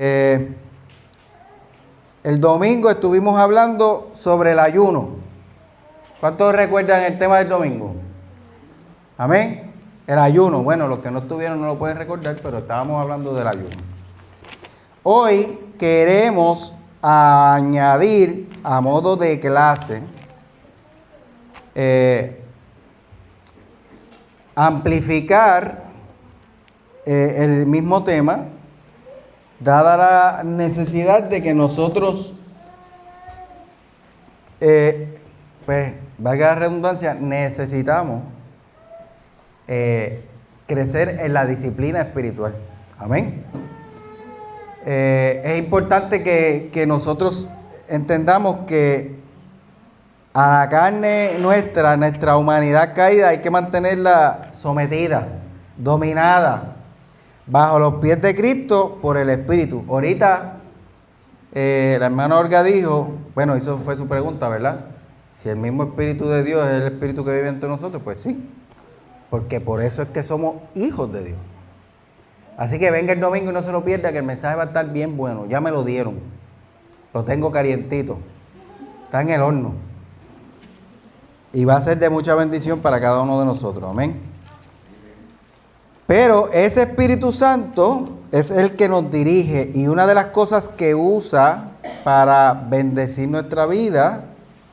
El domingo estuvimos hablando sobre el ayuno. ¿Cuántos recuerdan el tema del domingo? Amén. El ayuno. Bueno, los que no estuvieron no lo pueden recordar, pero estábamos hablando del ayuno. Hoy queremos añadir a modo de clase, amplificar el mismo tema, dada la necesidad de que nosotros, pues, valga la redundancia, necesitamos crecer en la disciplina espiritual. Amén. Es importante que nosotros entendamos que a la carne nuestra humanidad caída, hay que mantenerla sometida, dominada, bajo los pies de Cristo por el Espíritu. Ahorita, la hermana Olga dijo, bueno, eso fue su pregunta, ¿verdad? Si el mismo Espíritu de Dios es el Espíritu que vive entre nosotros, pues sí, porque por eso es que somos hijos de Dios. Así que venga el domingo y no se lo pierda, que el mensaje va a estar bien bueno. Ya me lo dieron, lo tengo calientito, está en el horno y va a ser de mucha bendición para cada uno de nosotros. Amén. Pero ese Espíritu Santo es el que nos dirige, y una de las cosas que usa para bendecir nuestra vida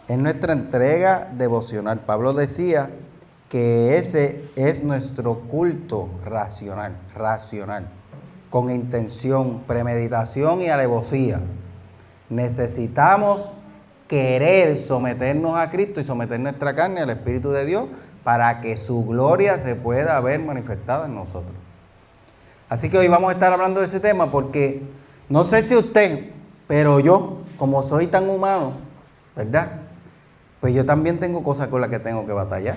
es nuestra entrega devocional. Pablo decía que ese es nuestro culto racional, con intención, premeditación y alevosía. Necesitamos querer someternos a Cristo y someter nuestra carne al Espíritu de Dios para que su gloria se pueda ver manifestada en nosotros. Así que hoy vamos a estar hablando de ese tema porque no sé si usted, pero yo, como soy tan humano, ¿verdad? Pues yo también tengo cosas con las que tengo que batallar.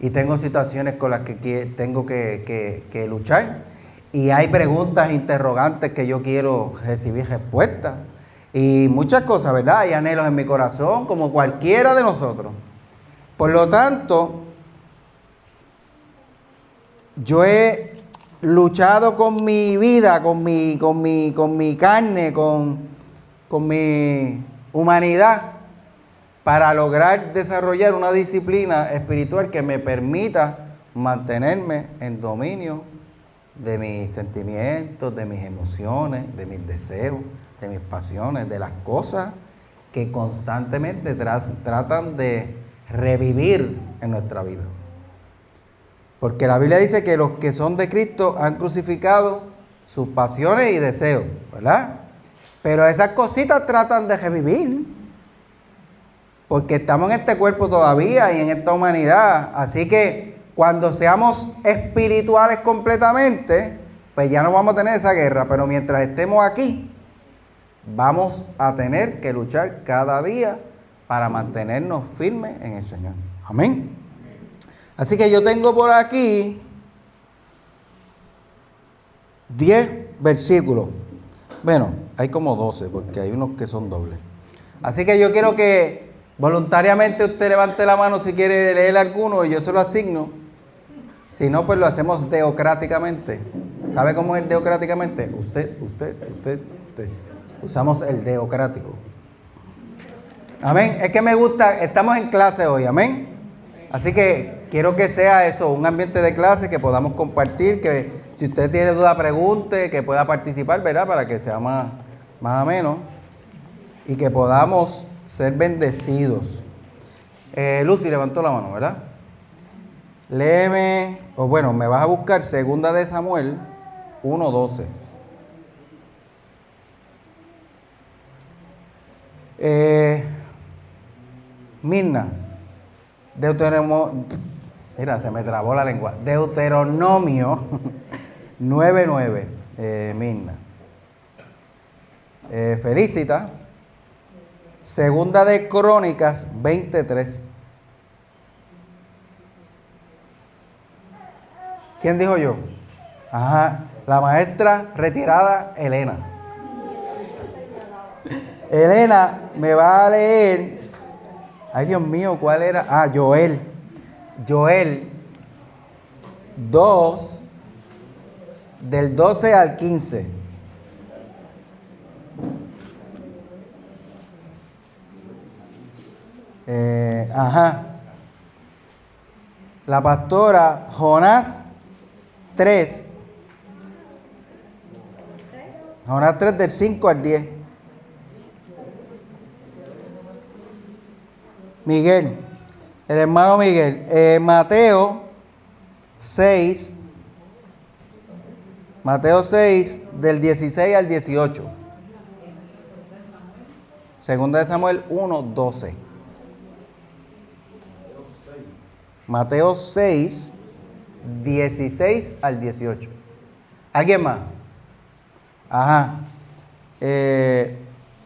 Y tengo situaciones con las que tengo que luchar. Y hay preguntas, interrogantes que yo quiero recibir respuestas. Y muchas cosas, ¿verdad? Hay anhelos en mi corazón, como cualquiera de nosotros. Por lo tanto, yo he luchado con mi vida, con mi carne, con mi humanidad, para lograr desarrollar una disciplina espiritual que me permita mantenerme en dominio de mis sentimientos, de mis emociones, de mis deseos, de mis pasiones, de las cosas que constantemente tratan de revivir en nuestra vida. Porque la Biblia dice que los que son de Cristo han crucificado sus pasiones y deseos, ¿verdad? Pero esas cositas tratan de revivir, porque estamos en este cuerpo todavía y en esta humanidad. Así que cuando seamos espirituales completamente, pues ya no vamos a tener esa guerra. Pero mientras estemos aquí, vamos a tener que luchar cada día para mantenernos firmes en el Señor. Amén. Así que yo tengo por aquí 10 versículos. Bueno, hay como 12 porque hay unos que son dobles. Así que yo quiero que voluntariamente usted levante la mano si quiere leer alguno y yo se lo asigno. Si no, pues lo hacemos teocráticamente. ¿Sabe cómo es teocráticamente? Usted. Usamos el teocrático. Amén. Es que me gusta, estamos en clase hoy, amén. Así que quiero que sea eso, un ambiente de clase que podamos compartir, que si usted tiene duda, pregunte, que pueda participar, ¿verdad? Para que sea más ameno y que podamos ser bendecidos. Lucy levantó la mano, ¿verdad? Léeme, o bueno, me vas a buscar Segunda de Samuel 1:12. Mirna, mira, se me trabó la lengua. Deuteronomio 9:9. Mirna. Felicita. Segunda de Crónicas 23. ¿Quién dijo yo? Ajá, la maestra retirada Elena. Elena me va a leer. Ay, Dios mío, ¿cuál era? Ah, Joel 2, del 12 al 15. Ajá. La pastora, Jonás 3. Jonás 3 del 5 al 10. Miguel, el hermano Miguel. Mateo 6 del 16 al 18. Segunda de Samuel 1, 12. Mateo 6, 16 al 18. ¿Alguien más? Ajá.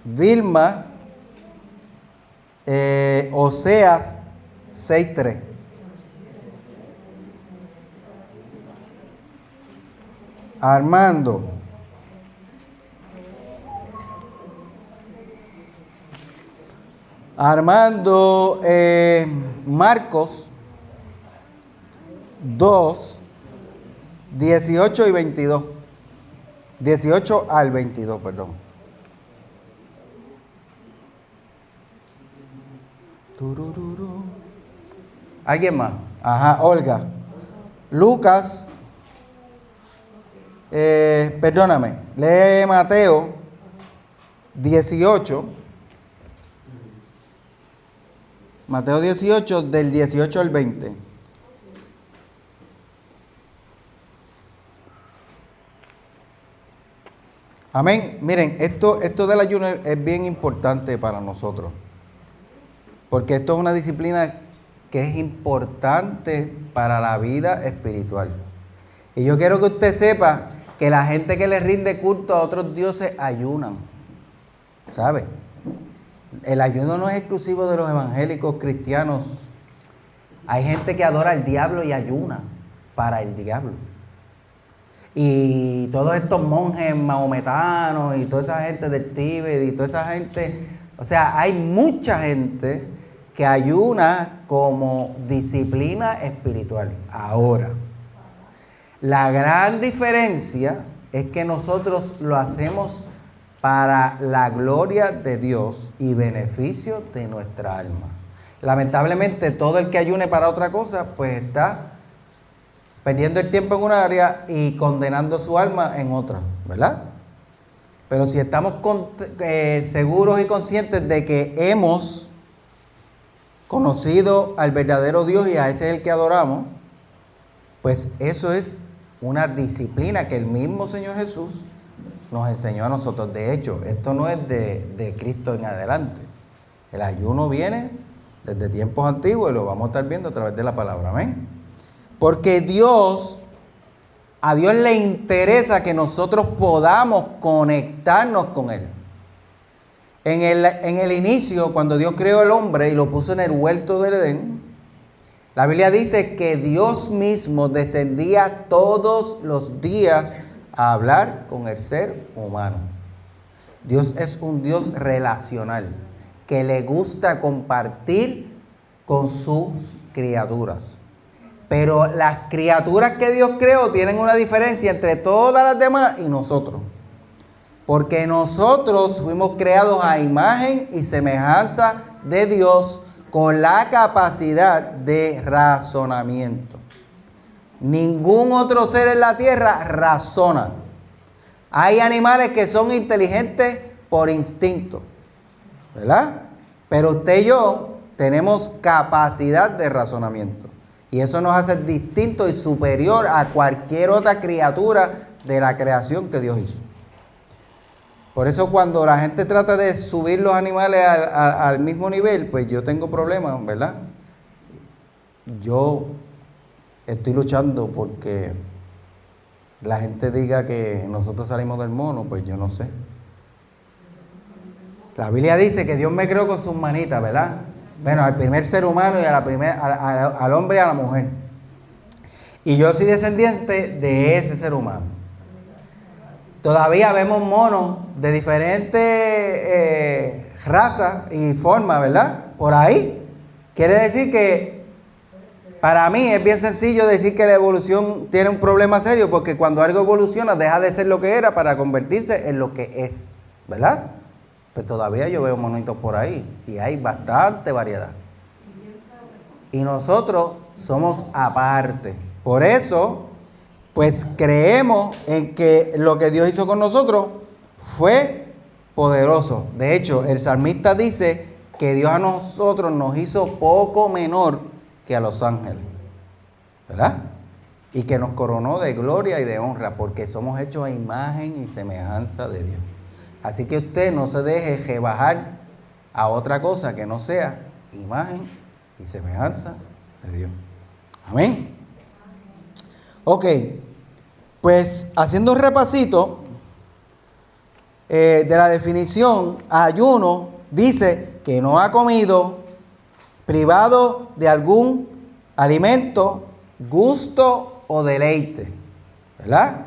Vilma, Oseas 6:3. Armando. Marcos 2, 18 y 22. 18 al 22, perdón. Turururu. ¿Alguien más? Ajá, Olga. Lucas, perdóname, lee Mateo 18. Mateo 18, del 18 al 20. Amén. Miren, esto del ayuno es bien importante para nosotros. Porque esto es una disciplina que es importante para la vida espiritual. Y yo quiero que usted sepa que la gente que le rinde culto a otros dioses ayunan. ¿Sabe? El ayuno no es exclusivo de los evangélicos cristianos. Hay gente que adora al diablo y ayuna para el diablo. Y todos estos monjes mahometanos y toda esa gente del Tíbet y toda esa gente, o sea, hay mucha gente que ayuna como disciplina espiritual. Ahora, la gran diferencia es que nosotros lo hacemos para la gloria de Dios y beneficio de nuestra alma. Lamentablemente, todo el que ayune para otra cosa, pues está perdiendo el tiempo en una área y condenando su alma en otra, ¿verdad? Pero si estamos seguros y conscientes de que hemos conocido al verdadero Dios y a ese es el que adoramos, pues eso es una disciplina que el mismo Señor Jesús nos enseñó a nosotros. De hecho, esto no es de Cristo en adelante. El ayuno viene desde tiempos antiguos y lo vamos a estar viendo a través de la palabra. Amén. Porque a Dios le interesa que nosotros podamos conectarnos con Él. En el inicio, cuando Dios creó al hombre y lo puso en el huerto del Edén, la Biblia dice que Dios mismo descendía todos los días a hablar con el ser humano. Dios es un Dios relacional, que le gusta compartir con sus criaturas. Pero las criaturas que Dios creó tienen una diferencia entre todas las demás y nosotros. Porque nosotros fuimos creados a imagen y semejanza de Dios con la capacidad de razonamiento. Ningún otro ser en la tierra razona. Hay animales que son inteligentes por instinto, ¿verdad? Pero usted y yo tenemos capacidad de razonamiento. Y eso nos hace distinto y superior a cualquier otra criatura de la creación que Dios hizo. Por eso cuando la gente trata de subir los animales al mismo nivel, pues yo tengo problemas, ¿verdad? Yo estoy luchando porque la gente diga que nosotros salimos del mono, pues yo no sé. La Biblia dice que Dios me creó con sus manitas, ¿verdad? Bueno, al primer ser humano y al hombre y a la mujer. Y yo soy descendiente de ese ser humano. Todavía vemos monos de diferentes razas y formas, ¿verdad? Por ahí. Quiere decir que para mí es bien sencillo decir que la evolución tiene un problema serio, porque cuando algo evoluciona deja de ser lo que era para convertirse en lo que es, ¿verdad? Pues todavía yo veo monitos por ahí y hay bastante variedad. y nosotros somos aparte. Por eso, pues creemos en que lo que Dios hizo con nosotros fue poderoso. De hecho, el salmista dice que Dios a nosotros nos hizo poco menor que a los ángeles, ¿verdad? Y que nos coronó de gloria y de honra, porque somos hechos a imagen y semejanza de Dios. Así que usted no se deje rebajar a otra cosa que no sea imagen y semejanza de Dios. Amén. Ok, pues haciendo un repasito de la definición, ayuno dice que no ha comido, privado de algún alimento, gusto o deleite, ¿verdad?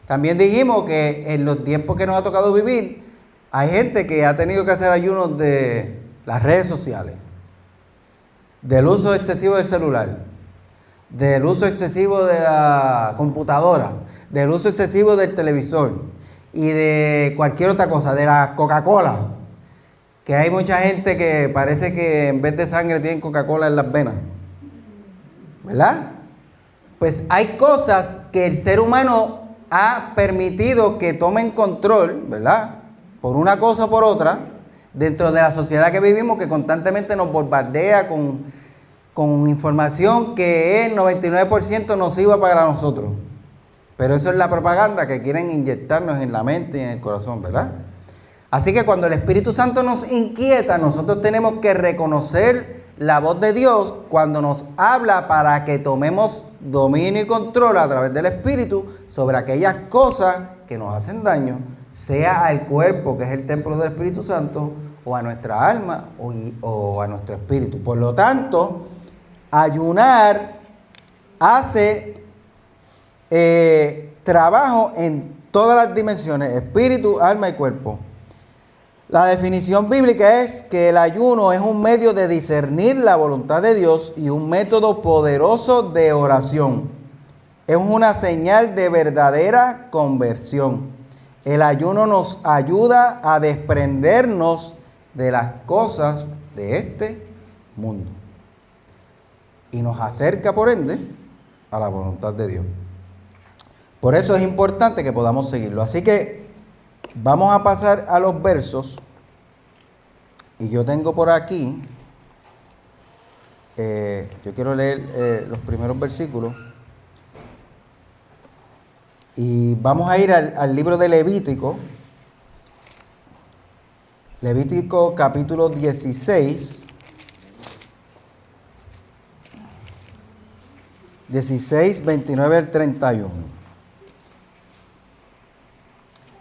También dijimos que en los tiempos que nos ha tocado vivir, hay gente que ha tenido que hacer ayunos de las redes sociales, del uso excesivo del celular, del uso excesivo de la computadora, del uso excesivo del televisor y de cualquier otra cosa, de la Coca-Cola, que hay mucha gente que parece que en vez de sangre tienen Coca-Cola en las venas, ¿verdad? Pues hay cosas que el ser humano ha permitido que tomen control, ¿verdad? Por una cosa o por otra, dentro de la sociedad que vivimos, que constantemente nos bombardea con información que es 99% nociva para nosotros. Pero eso es la propaganda que quieren inyectarnos en la mente y en el corazón, ¿verdad? Así que cuando el Espíritu Santo nos inquieta, nosotros tenemos que reconocer la voz de Dios cuando nos habla para que tomemos dominio y control a través del Espíritu sobre aquellas cosas que nos hacen daño, sea al cuerpo, que es el templo del Espíritu Santo, o a nuestra alma o a nuestro espíritu. Por lo tanto, ayunar hace trabajo en todas las dimensiones, espíritu, alma y cuerpo. La definición bíblica es que el ayuno es un medio de discernir la voluntad de Dios y un método poderoso de oración. Es una señal de verdadera conversión. El ayuno nos ayuda a desprendernos de las cosas de este mundo y nos acerca, por ende, a la voluntad de Dios. Por eso es importante que podamos seguirlo. Así que vamos a pasar a los versos. Y yo tengo por aquí, yo quiero leer los primeros versículos. Y vamos a ir al libro de Levítico. Levítico capítulo 16. 16, 29 al 31.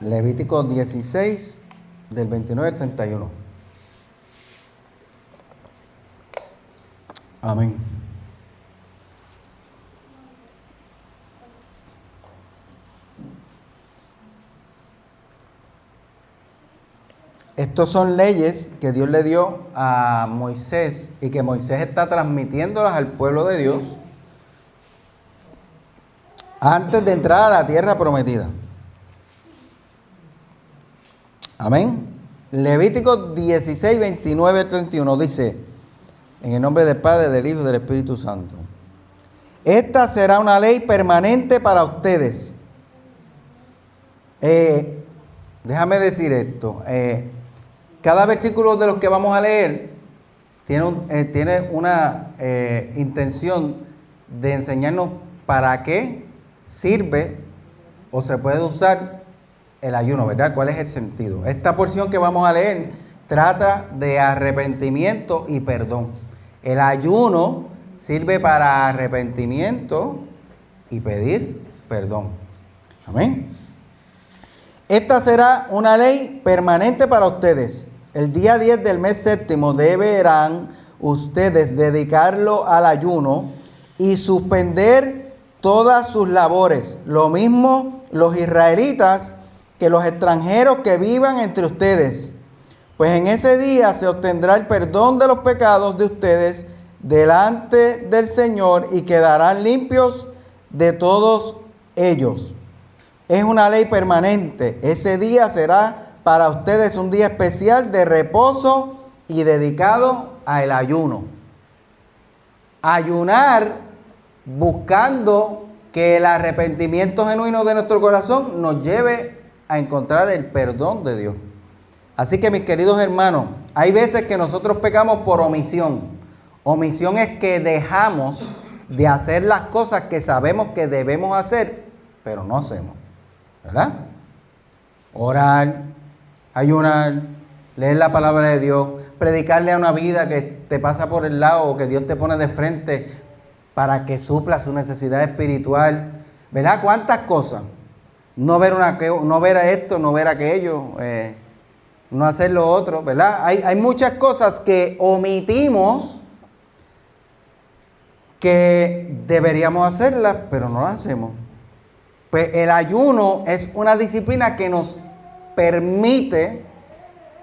Levítico 16, del 29 al 31. Amén. Estos son leyes que Dios le dio a Moisés y que Moisés está transmitiéndolas al pueblo de Dios antes de entrar a la tierra prometida. Amén. Levítico 16, 29, 31 dice, en el nombre del Padre, del Hijo y del Espíritu Santo: esta será una ley permanente para ustedes. Déjame decir esto. Cada versículo de los que vamos a leer tiene una intención de enseñarnos para qué sirve o se puede usar el ayuno, ¿verdad? ¿Cuál es el sentido? Esta porción que vamos a leer trata de arrepentimiento y perdón. El ayuno sirve para arrepentimiento y pedir perdón. Amén. Esta será una ley permanente para ustedes. El día 10 del mes séptimo deberán ustedes dedicarlo al ayuno y suspender todas sus labores. Lo mismo los israelitas que los extranjeros que vivan entre ustedes. Pues en ese día se obtendrá el perdón de los pecados de ustedes delante del Señor y quedarán limpios de todos ellos. Es una ley permanente. Ese día será para ustedes un día especial de reposo y dedicado al ayuno. Ayunar buscando que el arrepentimiento genuino de nuestro corazón nos lleve a encontrar el perdón de Dios. Así que, mis queridos hermanos, hay veces que nosotros pecamos por omisión. Omisión es que dejamos de hacer las cosas que sabemos que debemos hacer, pero no hacemos, ¿verdad? Orar, ayunar, leer la palabra de Dios, predicarle a una vida que te pasa por el lado o que Dios te pone de frente para que supla su necesidad espiritual, ¿verdad? ¿Cuántas cosas? No ver esto, no ver aquello, no hacer lo otro, ¿verdad? Hay muchas cosas que omitimos que deberíamos hacerlas, pero no las hacemos. Pues el ayuno es una disciplina que nos permite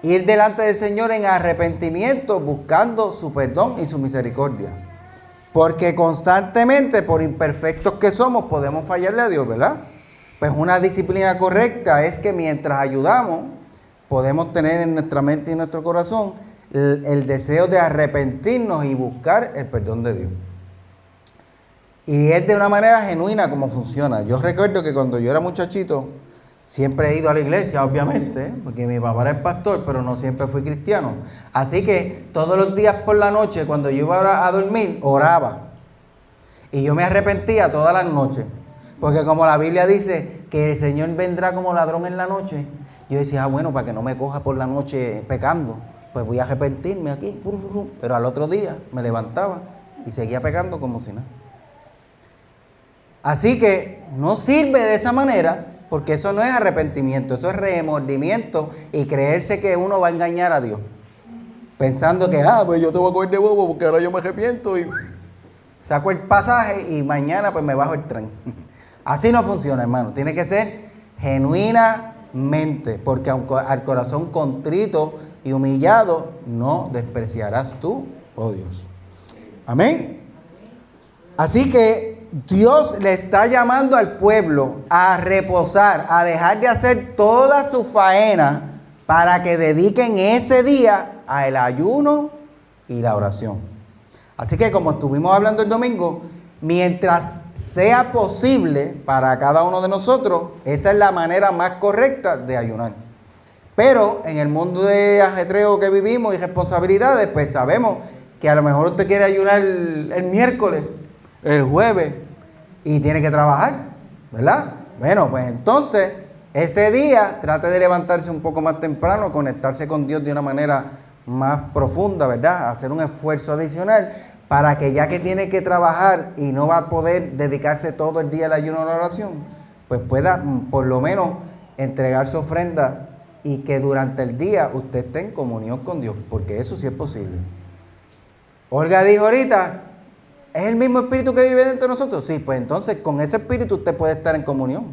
ir delante del Señor en arrepentimiento, buscando su perdón y su misericordia. Porque constantemente, por imperfectos que somos, podemos fallarle a Dios, ¿verdad? Pues una disciplina correcta es que mientras ayudamos, podemos tener en nuestra mente y en nuestro corazón el deseo de arrepentirnos y buscar el perdón de Dios. Y es de una manera genuina como funciona. Yo recuerdo que cuando yo era muchachito, siempre he ido a la iglesia, obviamente, porque mi papá era el pastor, pero no siempre fui cristiano. Así que todos los días por la noche, cuando yo iba a dormir, oraba. Y yo me arrepentía todas las noches. Porque como la Biblia dice que el Señor vendrá como ladrón en la noche, yo decía, bueno, para que no me coja por la noche pecando, pues voy a arrepentirme aquí. Pero al otro día me levantaba y seguía pecando como si nada. Así que no sirve de esa manera, porque eso no es arrepentimiento, eso es remordimiento y creerse que uno va a engañar a Dios. Pensando que, pues yo te voy a coger de bobo porque ahora yo me arrepiento y saco el pasaje y mañana pues me bajo el tren. Así no funciona, hermano. Tiene que ser genuinamente, porque al corazón contrito y humillado no despreciarás tú, oh Dios. Amén. Así que Dios le está llamando al pueblo a reposar, a dejar de hacer toda su faena para que dediquen ese día al ayuno y la oración. Así que como estuvimos hablando el domingo, mientras sea posible para cada uno de nosotros, esa es la manera más correcta de ayunar. Pero en el mundo de ajetreo que vivimos y responsabilidades, pues sabemos que a lo mejor usted quiere ayunar el miércoles, el jueves, y tiene que trabajar, ¿verdad? Bueno, pues entonces, ese día trate de levantarse un poco más temprano, conectarse con Dios de una manera más profunda, ¿verdad? Hacer un esfuerzo adicional para que ya que tiene que trabajar y no va a poder dedicarse todo el día al ayuno a la oración, pues pueda por lo menos entregar su ofrenda y que durante el día usted esté en comunión con Dios, porque eso sí es posible. Olga dijo ahorita, ¿es el mismo espíritu que vive dentro de nosotros? Sí, pues entonces con ese espíritu usted puede estar en comunión.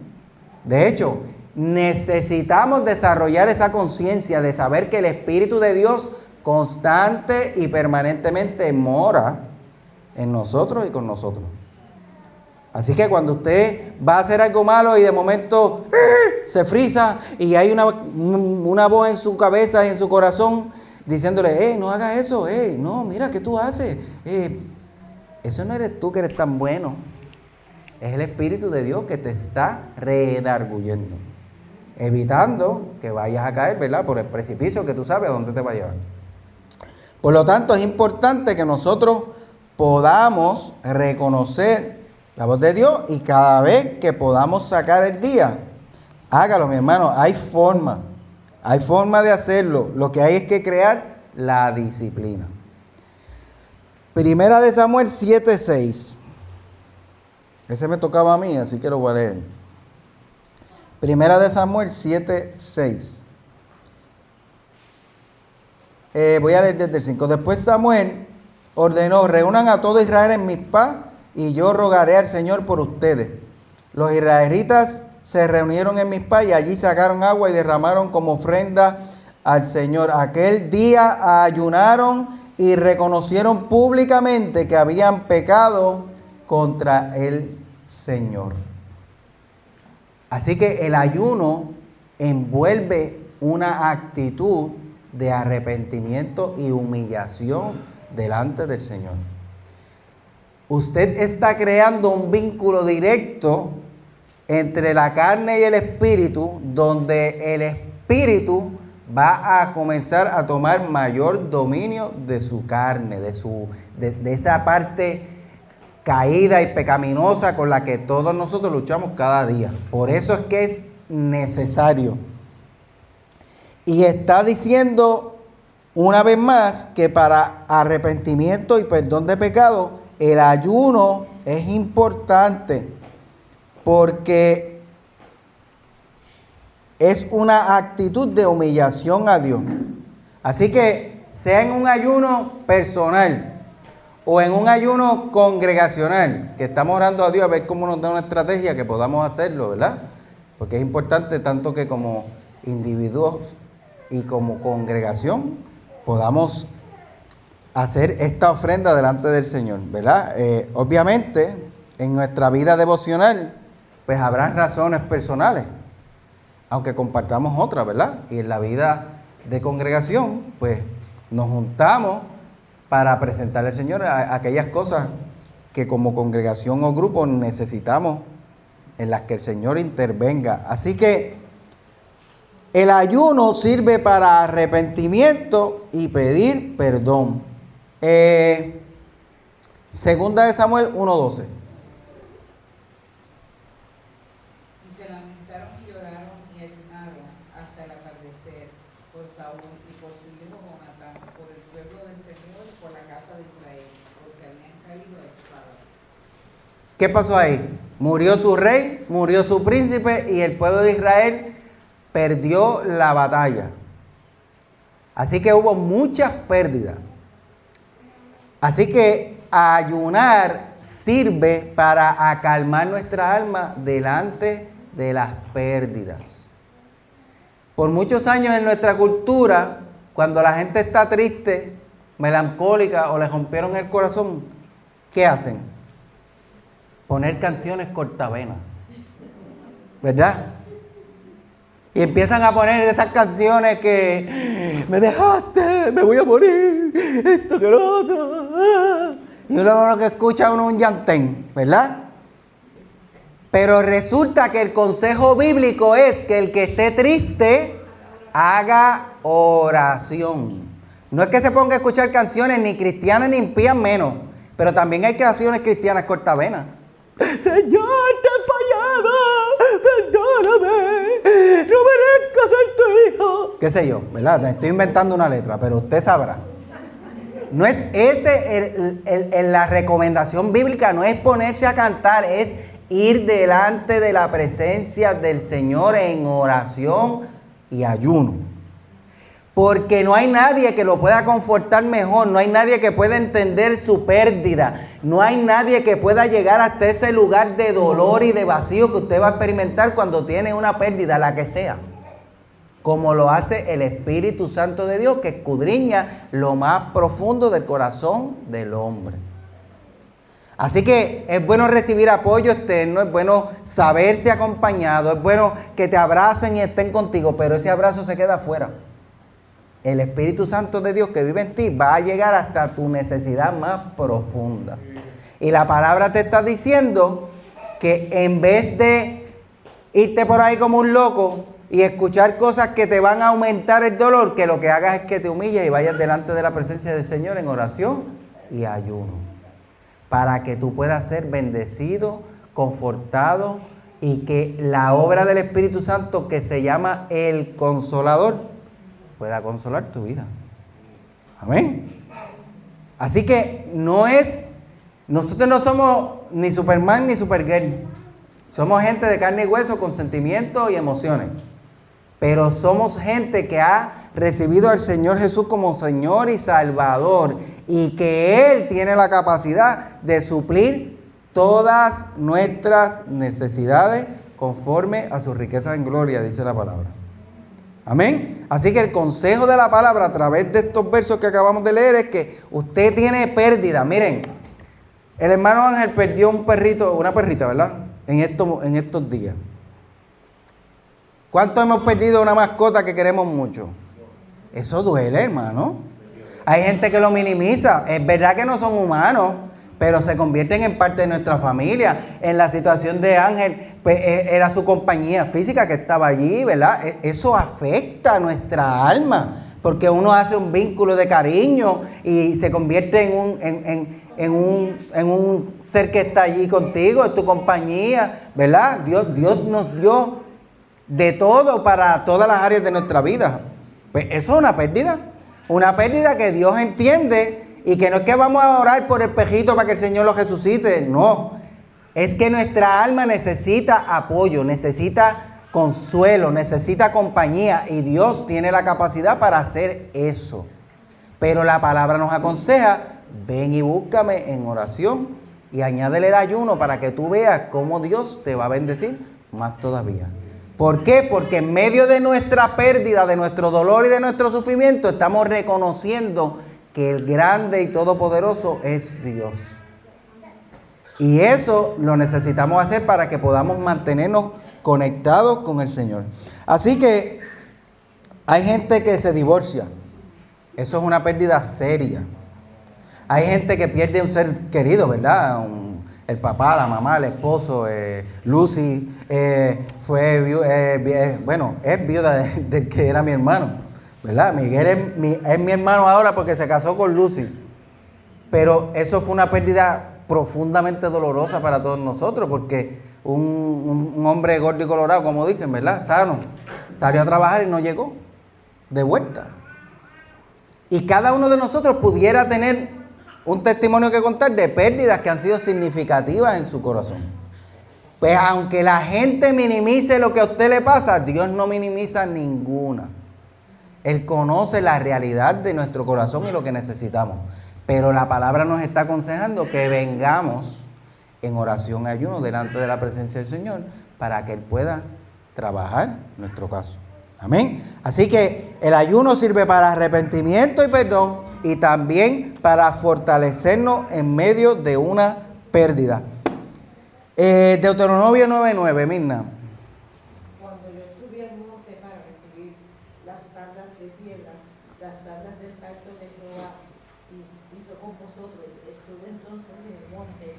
De hecho, necesitamos desarrollar esa conciencia de saber que el Espíritu de Dios constante y permanentemente mora en nosotros y con nosotros. Así que cuando usted va a hacer algo malo y de momento se frisa y hay una voz en su cabeza y en su corazón diciéndole, no hagas eso, no, mira, ¿qué tú haces? Eso no eres tú que eres tan bueno. Es el Espíritu de Dios que te está redarguyendo, evitando que vayas a caer, ¿verdad? Por el precipicio que tú sabes a dónde te va a llevar. Por lo tanto, es importante que nosotros podamos reconocer la voz de Dios y cada vez que podamos sacar el día, hágalo, mi hermano. Hay forma de hacerlo. Lo que hay es que crear la disciplina. Primera de Samuel 7:6. Ese me tocaba a mí, así que lo voy a leer. Primera de Samuel 7:6. Voy a leer desde el 5. Después Samuel ordenó, reúnan a todo Israel en Mizpá y yo rogaré al Señor por ustedes. Los israelitas se reunieron en Mizpá y allí sacaron agua y derramaron como ofrenda al Señor. Aquel día ayunaron y reconocieron públicamente que habían pecado contra el Señor. Así que el ayuno envuelve una actitud de arrepentimiento y humillación delante del Señor. usted está creando un vínculo directo entre la carne y el espíritu, donde el espíritu va a comenzar a tomar mayor dominio de su carne, de esa parte caída y pecaminosa con la que todos nosotros luchamos cada día. Por eso es que es necesario. Y está diciendo una vez más que para arrepentimiento y perdón de pecado, el ayuno es importante porque es una actitud de humillación a Dios. Así que sea en un ayuno personal o en un ayuno congregacional, que estamos orando a Dios a ver cómo nos da una estrategia que podamos hacerlo, ¿verdad? Porque es importante tanto que como individuos y como congregación podamos hacer esta ofrenda delante del Señor, ¿verdad? Obviamente, en nuestra vida devocional, pues habrán razones personales, aunque compartamos otras, ¿verdad? Y en la vida de congregación, pues nos juntamos para presentarle al Señor aquellas cosas que como congregación o grupo necesitamos, en las que el Señor intervenga. Así que el ayuno sirve para arrepentimiento y pedir perdón. Segunda de Samuel 1:12. Y se lamentaron y lloraron y ayunaron hasta el atardecer por Saúl y por su hijo Jonatán, por el pueblo del Señor y por la casa de Israel, porque habían caído a espada. ¿Qué pasó ahí? Murió su rey, murió su príncipe y el pueblo de Israel perdió la batalla. Así que hubo muchas pérdidas. Así que ayunar sirve para acalmar nuestra alma delante de las pérdidas. Por muchos años en nuestra cultura, cuando la gente está triste, melancólica o le rompieron el corazón, ¿qué hacen? Poner canciones cortavenas, ¿verdad? Y empiezan a poner esas canciones que me dejaste, me voy a morir, esto que lo otro. Y luego lo que escucha uno un llantén, ¿verdad? Pero resulta que el consejo bíblico es que el que esté triste haga oración. No es que se ponga a escuchar canciones ni cristianas ni impías menos, pero también hay canciones cristianas cortavenas. Señor, te he fallado, perdóname, no merezco ser tu hijo. Qué sé yo, ¿verdad? Estoy inventando una letra, pero usted sabrá. No es la recomendación bíblica, no es ponerse a cantar, es ir delante de la presencia del Señor en oración y ayuno. Porque no hay nadie que lo pueda confortar mejor, no hay nadie que pueda entender su pérdida, no hay nadie que pueda llegar hasta ese lugar de dolor y de vacío que usted va a experimentar cuando tiene una pérdida, la que sea. Como lo hace el Espíritu Santo de Dios, que escudriña lo más profundo del corazón del hombre. Así que es bueno recibir apoyo externo, es bueno saberse acompañado, es bueno que te abracen y estén contigo, pero ese abrazo se queda afuera. El Espíritu Santo de Dios que vive en ti va a llegar hasta tu necesidad más profunda. Y la palabra te está diciendo que en vez de irte por ahí como un loco y escuchar cosas que te van a aumentar el dolor, que lo que hagas es que te humilles y vayas delante de la presencia del Señor en oración y ayuno, para que tú puedas ser bendecido, confortado y que la obra del Espíritu Santo, que se llama el Consolador, pueda consolar tu vida. Amén. Así que nosotros no somos ni Superman ni Supergirl. Somos gente de carne y hueso con sentimientos y emociones. Pero somos gente que ha recibido al Señor Jesús como Señor y Salvador. Y que Él tiene la capacidad de suplir todas nuestras necesidades conforme a sus riquezas en gloria, dice la palabra. Amén. Así que el consejo de la palabra a través de estos versos que acabamos de leer es que usted tiene pérdida. Miren, el hermano Ángel perdió un perrito, una perrita, ¿verdad? En estos días. ¿Cuántos hemos perdido una mascota que queremos mucho? Eso duele, hermano. Hay gente que lo minimiza. Es verdad que no son humanos, pero se convierten en parte de nuestra familia. En la situación de Ángel, pues era su compañía física que estaba allí, ¿verdad? Eso afecta a nuestra alma, porque uno hace un vínculo de cariño y se convierte en un ser que está allí contigo, en tu compañía, ¿verdad? Dios nos dio de todo para todas las áreas de nuestra vida. Pues eso es una pérdida que Dios entiende. Y que no es que vamos a orar por el pejito para que el Señor lo resucite, no. Es que nuestra alma necesita apoyo, necesita consuelo, necesita compañía. Y Dios tiene la capacidad para hacer eso. Pero la palabra nos aconseja, ven y búscame en oración y añádele el ayuno para que tú veas cómo Dios te va a bendecir más todavía. ¿Por qué? Porque en medio de nuestra pérdida, de nuestro dolor y de nuestro sufrimiento, estamos reconociendo que el grande y todopoderoso es Dios. Y eso lo necesitamos hacer para que podamos mantenernos conectados con el Señor. Así que hay gente que se divorcia. Eso es una pérdida seria. Hay gente que pierde un ser querido, ¿verdad? El papá, la mamá, el esposo. Lucy es viuda del que era mi hermano, ¿verdad? Miguel es mi hermano ahora porque se casó con Lucy. Pero eso fue una pérdida profundamente dolorosa para todos nosotros, porque un hombre gordo y colorado, como dicen, ¿verdad? Sano, salió a trabajar y no llegó de vuelta. Y cada uno de nosotros pudiera tener un testimonio que contar de pérdidas que han sido significativas en su corazón. Pues aunque la gente minimice lo que a usted le pasa, Dios no minimiza ninguna. Él conoce la realidad de nuestro corazón y lo que necesitamos. Pero la palabra nos está aconsejando que vengamos en oración y ayuno delante de la presencia del Señor para que Él pueda trabajar nuestro caso. Amén. Así que el ayuno sirve para arrepentimiento y perdón y también para fortalecernos en medio de una pérdida. Deuteronomio 9:9, Mirna. Cuando yo subí al monte para recibir las tablas de piedra, las tablas del pacto de Jehová, hizo con vosotros. Estuve entonces en el monte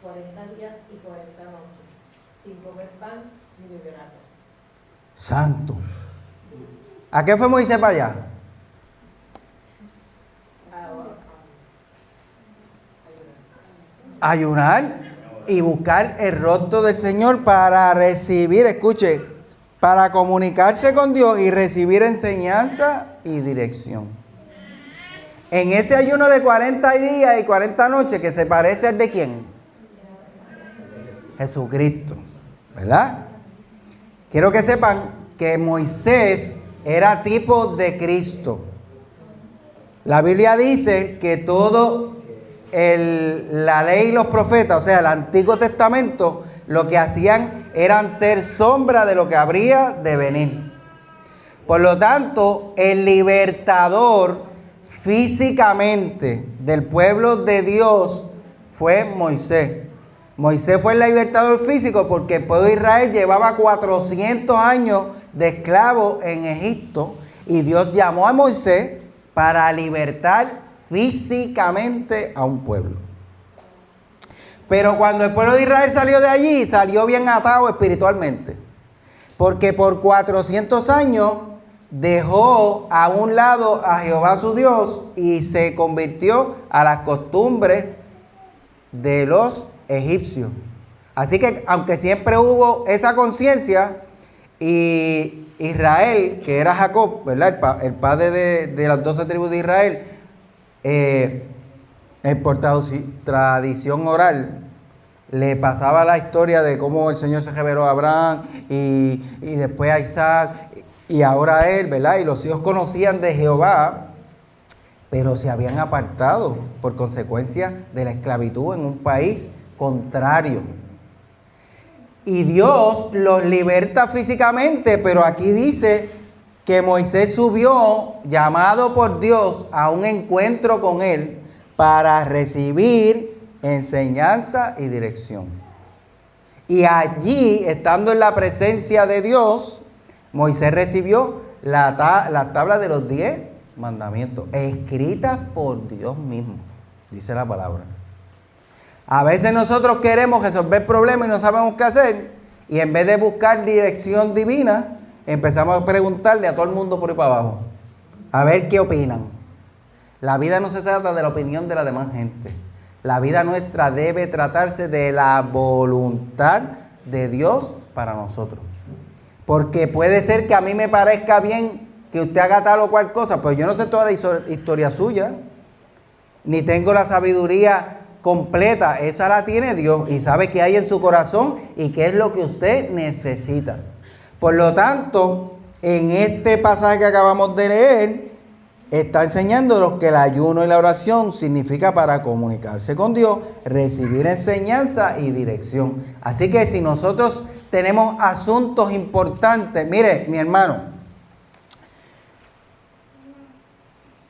40 días y 40 noches, sin comer pan ni beber agua. Santo. ¿A qué fue Moisés para allá? Ayunar y buscar el rostro del Señor para recibir, escuche, para comunicarse con Dios y recibir enseñanza y dirección. En ese ayuno de 40 días y 40 noches, que se parece al de ¿quién? Jesucristo, ¿verdad? Quiero que sepan que Moisés era tipo de Cristo. La Biblia dice que todo la ley y los profetas, o sea, el Antiguo Testamento, lo que hacían eran ser sombra de lo que habría de venir. Por lo tanto, el libertador físicamente del pueblo de Dios fue Moisés. Moisés fue el libertador físico porque el pueblo de Israel llevaba 400 años de esclavo en Egipto y Dios llamó a Moisés para libertar físicamente a un pueblo. Pero cuando el pueblo de Israel salió de allí, salió bien atado espiritualmente. Porque por 400 años dejó a un lado a Jehová su Dios y se convirtió a las costumbres de los egipcios. Así que aunque siempre hubo esa conciencia, y Israel, que era Jacob, ¿verdad? El padre de las 12 tribus de Israel, por tradición oral, le pasaba la historia de cómo el Señor se reveló a Abraham y después a Isaac y ahora a él, ¿verdad? Y los hijos conocían de Jehová, pero se habían apartado por consecuencia de la esclavitud en un país contrario. Y Dios los liberta físicamente, pero aquí dice que Moisés subió, llamado por Dios, a un encuentro con Él para recibir enseñanza y dirección. Y allí, estando en la presencia de Dios, Moisés recibió la tabla de los 10 mandamientos, escritas por Dios mismo, dice la palabra. A veces nosotros queremos resolver problemas y no sabemos qué hacer, y en vez de buscar dirección divina, empezamos a preguntarle a todo el mundo por ahí para abajo, a ver qué opinan. La vida no se trata de la opinión de la demás gente. La vida nuestra debe tratarse de la voluntad de Dios para nosotros. Porque puede ser que a mí me parezca bien que usted haga tal o cual cosa, pues yo no sé toda la historia suya, ni tengo la sabiduría completa. Esa la tiene Dios y sabe qué hay en su corazón y qué es lo que usted necesita. Por lo tanto, en este pasaje que acabamos de leer, está enseñándonos que el ayuno y la oración significa para comunicarse con Dios, recibir enseñanza y dirección. Así que si nosotros tenemos asuntos importantes, mire, mi hermano,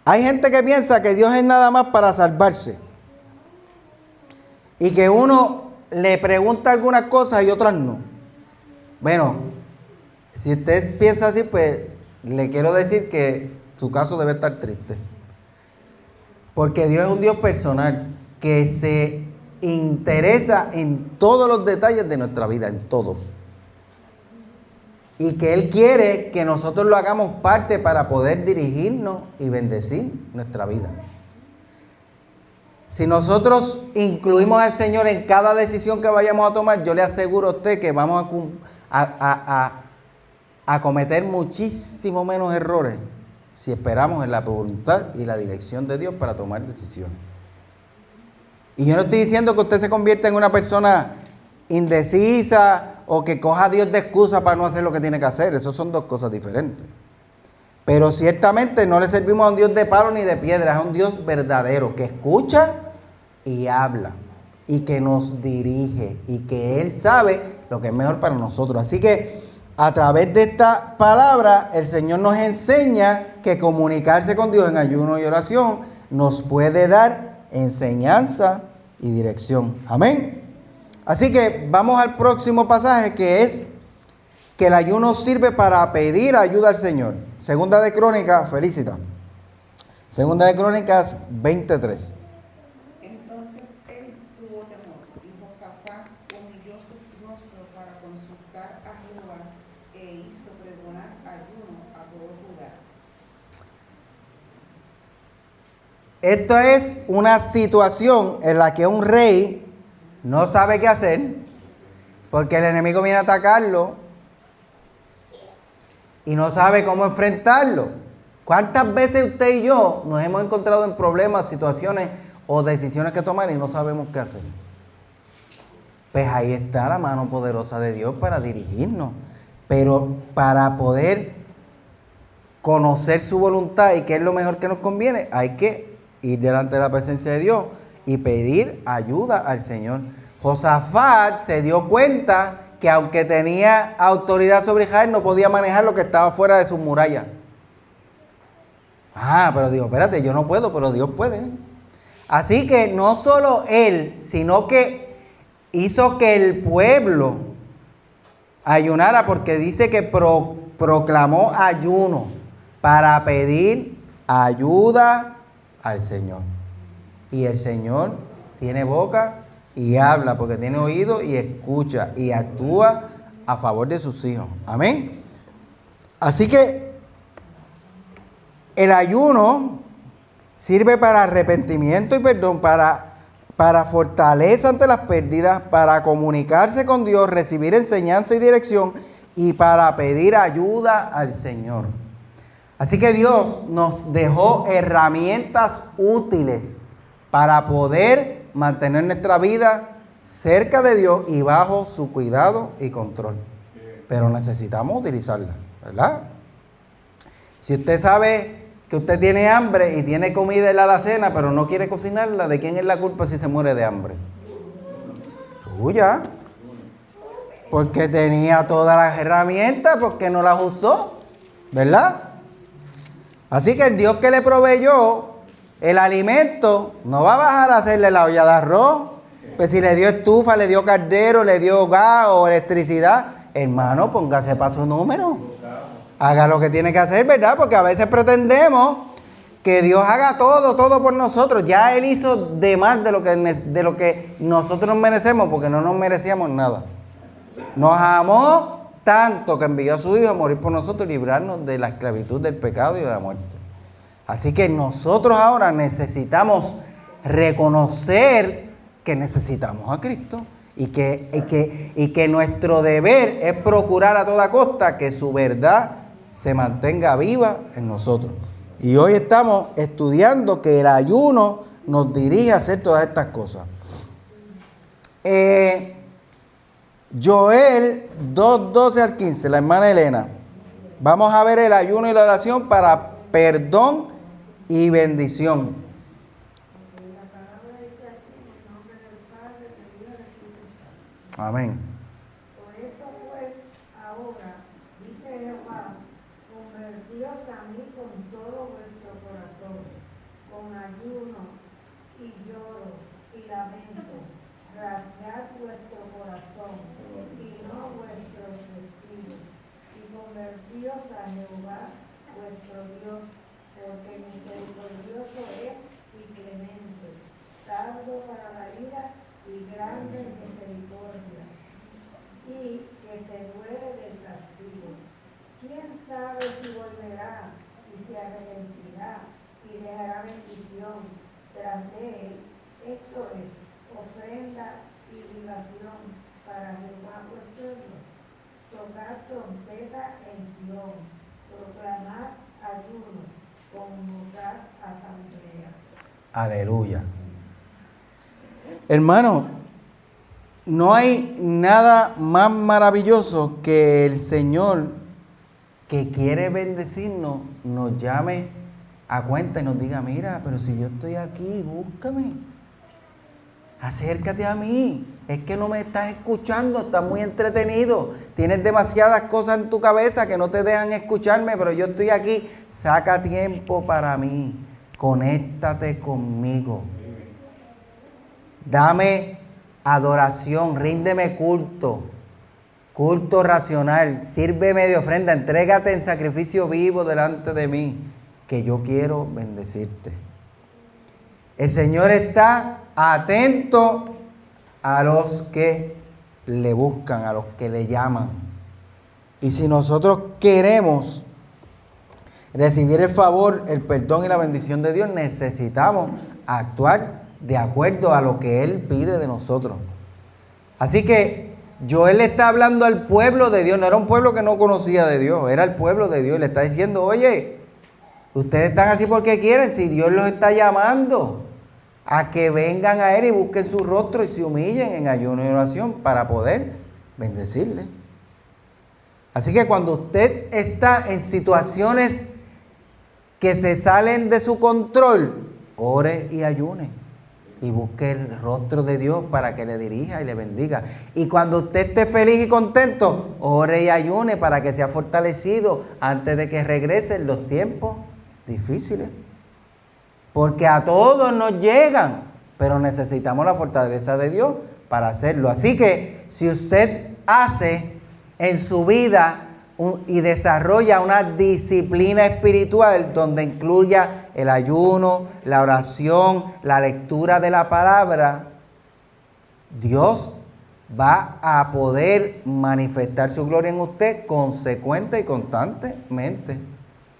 hay gente que piensa que Dios es nada más para salvarse y que uno le pregunta algunas cosas y otras no. Bueno, si usted piensa así, pues le quiero decir que su caso debe estar triste. Porque Dios es un Dios personal que se interesa en todos los detalles de nuestra vida, en todos. Y que Él quiere que nosotros lo hagamos parte para poder dirigirnos y bendecir nuestra vida. Si nosotros incluimos al Señor en cada decisión que vayamos a tomar, yo le aseguro a usted que vamos a cometer muchísimo menos errores si esperamos en la voluntad y la dirección de Dios para tomar decisiones. Y yo no estoy diciendo que usted se convierta en una persona indecisa o que coja a Dios de excusa para no hacer lo que tiene que hacer. Esas son dos cosas diferentes. Pero ciertamente no le servimos a un Dios de palo ni de piedra, es un Dios verdadero que escucha y habla y que nos dirige y que Él sabe lo que es mejor para nosotros. Así que a través de esta palabra, el Señor nos enseña que comunicarse con Dios en ayuno y oración nos puede dar enseñanza y dirección. Amén. Así que vamos al próximo pasaje, que es que el ayuno sirve para pedir ayuda al Señor. Segunda de Crónicas, felicita. Segunda de Crónicas 23. Entonces él tuvo temor, y Josafat humilló su rostro para consultar a Jehová, e hizo pregonar ayuno a todo Judá. Esto es una situación en la que un rey no sabe qué hacer, porque el enemigo viene a atacarlo y no sabe cómo enfrentarlo. ¿Cuántas veces usted y yo nos hemos encontrado en problemas, situaciones o decisiones que tomar y no sabemos qué hacer? Pues ahí está la mano poderosa de Dios para dirigirnos. Pero para poder conocer su voluntad y qué es lo mejor que nos conviene, hay que ir delante de la presencia de Dios y pedir ayuda al Señor. Josafat se dio cuenta que aunque tenía autoridad sobre Israel, no podía manejar lo que estaba fuera de sus murallas. Pero digo, espérate, yo no puedo, pero Dios puede. Así que no solo él, sino que hizo que el pueblo ayunara, porque dice que proclamó ayuno para pedir ayuda al Señor. Y el Señor tiene boca y habla, porque tiene oído y escucha y actúa a favor de sus hijos. Amén. Así que el ayuno sirve para arrepentimiento y perdón, para fortaleza ante las pérdidas, para comunicarse con Dios, recibir enseñanza y dirección y para pedir ayuda al Señor. Así que Dios nos dejó herramientas útiles para poder mantener nuestra vida cerca de Dios y bajo su cuidado y control. Pero necesitamos utilizarla, ¿verdad? Si usted sabe que usted tiene hambre y tiene comida en la alacena, pero no quiere cocinarla, ¿de quién es la culpa si se muere de hambre? Suya. Porque tenía todas las herramientas, porque no las usó, ¿verdad? Así que el Dios que le proveyó el alimento no va a bajar a hacerle la olla de arroz. Pues si le dio estufa, le dio caldero, le dio gas o electricidad, hermano, póngase para su número. Haga lo que tiene que hacer, ¿verdad? Porque a veces pretendemos que Dios haga todo por nosotros. Ya Él hizo de más de lo que nosotros nos merecemos, porque no nos merecíamos nada. Nos amó tanto que envió a su Hijo a morir por nosotros y librarnos de la esclavitud del pecado y de la muerte. Así que nosotros ahora necesitamos reconocer que necesitamos a Cristo y que nuestro deber es procurar a toda costa que su verdad se mantenga viva en nosotros. Y hoy estamos estudiando que el ayuno nos dirige a hacer todas estas cosas. Joel 2:12 al 15, la hermana Elena. Vamos a ver el ayuno y la oración para perdón y bendición. La palabra dice así, en el nombre del Padre, del Hijo y del Espíritu Santo. Amén. Por eso pues, ahora, dice Jehová, convertíos a mí con todo vuestro corazón, con ayuno y lloro y lamento, rasgad vuestro corazón y no vuestros vestidos, y convertíos a Jehová vuestro Dios, porque misericordioso es y clemente, tardo para la ira y grande en misericordia, y que se duele del castigo. ¿Quién sabe si volverá y se arrepentirá y dejará bendición tras de él? Esto es ofrenda y libación para Jehová vuestro Dios. Tocar trompeta en Sion, proclamar ayuno, convocar asamblea. Aleluya. Hermano, no hay nada más maravilloso que el Señor, que quiere bendecirnos, nos llame a cuenta y nos diga: mira, pero si yo estoy aquí, búscame, acércate a mí. Es que no me estás escuchando, estás muy entretenido, tienes demasiadas cosas en tu cabeza que no te dejan escucharme, pero yo estoy aquí. Saca tiempo para mí, conéctate conmigo, dame adoración, ríndeme culto racional, sírveme de ofrenda, entrégate en sacrificio vivo delante de mí, que yo quiero bendecirte. El Señor está atento a los que le buscan, a los que le llaman. Y si nosotros queremos recibir el favor, el perdón y la bendición de Dios, necesitamos actuar de acuerdo a lo que Él pide de nosotros. Así que Joel le está hablando al pueblo de Dios. No era un pueblo que no conocía de Dios, era el pueblo de Dios. Le está diciendo: oye, ustedes están así porque quieren, si Dios los está llamando a que vengan a Él y busquen su rostro y se humillen en ayuno y oración para poder bendecirle. Así que cuando usted está en situaciones que se salen de su control, ore y ayune y busque el rostro de Dios para que le dirija y le bendiga. Y cuando usted esté feliz y contento, ore y ayune para que sea fortalecido antes de que regresen los tiempos difíciles. Porque a todos nos llegan, pero necesitamos la fortaleza de Dios para hacerlo. Así que si usted hace en su vida y desarrolla una disciplina espiritual donde incluya el ayuno, la oración, la lectura de la palabra, Dios va a poder manifestar su gloria en usted consecuente y constantemente.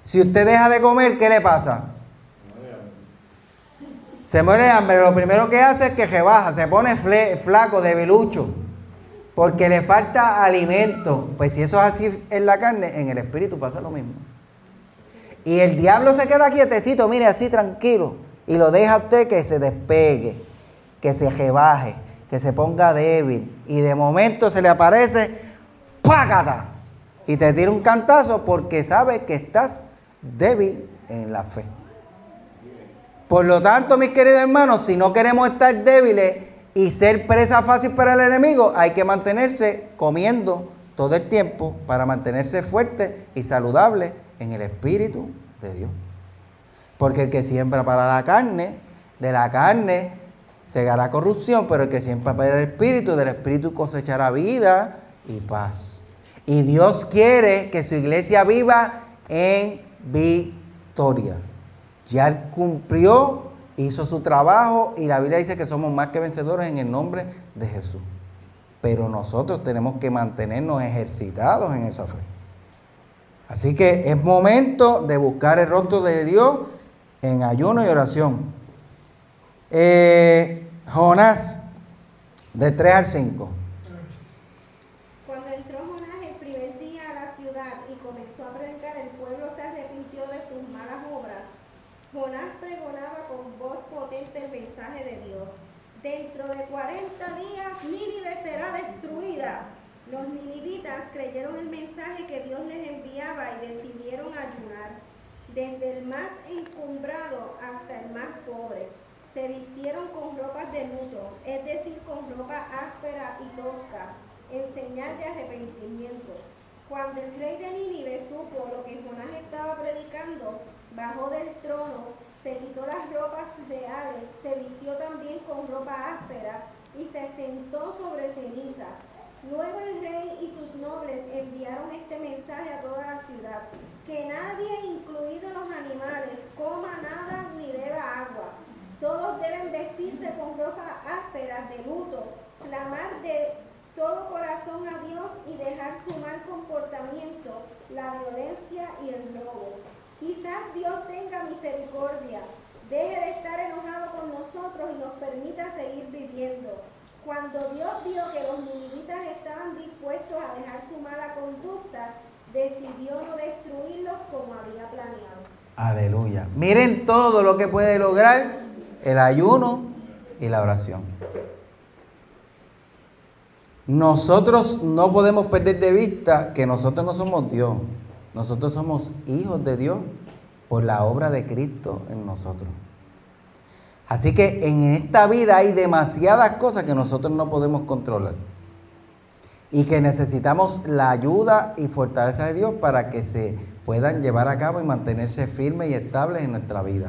Si usted deja de comer, ¿qué le pasa? Se muere de hambre. Lo primero que hace es que rebaja, se pone flaco, debilucho, porque le falta alimento. Pues si eso es así en la carne, en el espíritu pasa lo mismo. Y el diablo se queda quietecito, mire, así tranquilo, y lo deja a usted que se despegue, que se rebaje, que se ponga débil, y de momento se le aparece, ¡págata! Y te tira un cantazo porque sabe que estás débil en la fe. Por lo tanto, mis queridos hermanos, si no queremos estar débiles y ser presa fácil para el enemigo, hay que mantenerse comiendo todo el tiempo para mantenerse fuerte y saludable en el Espíritu de Dios. Porque el que siembra para la carne, de la carne segará corrupción, pero el que siembra para el Espíritu, del Espíritu cosechará vida y paz. Y Dios quiere que su iglesia viva en victoria. Ya Él cumplió, hizo su trabajo y la Biblia dice que somos más que vencedores en el nombre de Jesús. Pero nosotros tenemos que mantenernos ejercitados en esa fe. Así que es momento de buscar el rostro de Dios en ayuno y oración. Jonás, de 3 al 5. Cuando entró Jonás el primer día a la ciudad y comenzó a predicar, el pueblo se arrepintió de sus malas obras. Jonás pregonaba con voz potente el mensaje de Dios. Dentro de 40 días Nínive será destruida. Los ninivitas creyeron el mensaje que Dios les enviaba y decidieron ayunar. Desde el más encumbrado hasta el más pobre, se vistieron con ropas de luto, es decir, con ropa áspera y tosca, en señal de arrepentimiento. Cuando el rey de Nínive supo lo que Jonás estaba predicando, bajó del trono, se quitó las ropas reales, se vistió también con ropa áspera y se sentó sobre ceniza. Luego el rey y sus nobles enviaron este mensaje a toda la ciudad: que nadie, incluidos los animales, coma nada ni beba agua. Todos deben vestirse con ropa áspera de luto, clamar de todo corazón a Dios y dejar su mal comportamiento, la violencia y el robo. Quizás Dios tenga misericordia, deje de estar enojado con nosotros y nos permita seguir viviendo. Cuando Dios vio que los ninivitas estaban dispuestos a dejar su mala conducta, decidió no destruirlos como había planeado. Aleluya. Miren todo lo que puede lograr el ayuno y la oración. Nosotros no podemos perder de vista que nosotros no somos Dios. Nosotros somos hijos de Dios por la obra de Cristo en nosotros. Así que en esta vida hay demasiadas cosas que nosotros no podemos controlar. Y que necesitamos la ayuda y fortaleza de Dios para que se puedan llevar a cabo y mantenerse firmes y estables en nuestra vida.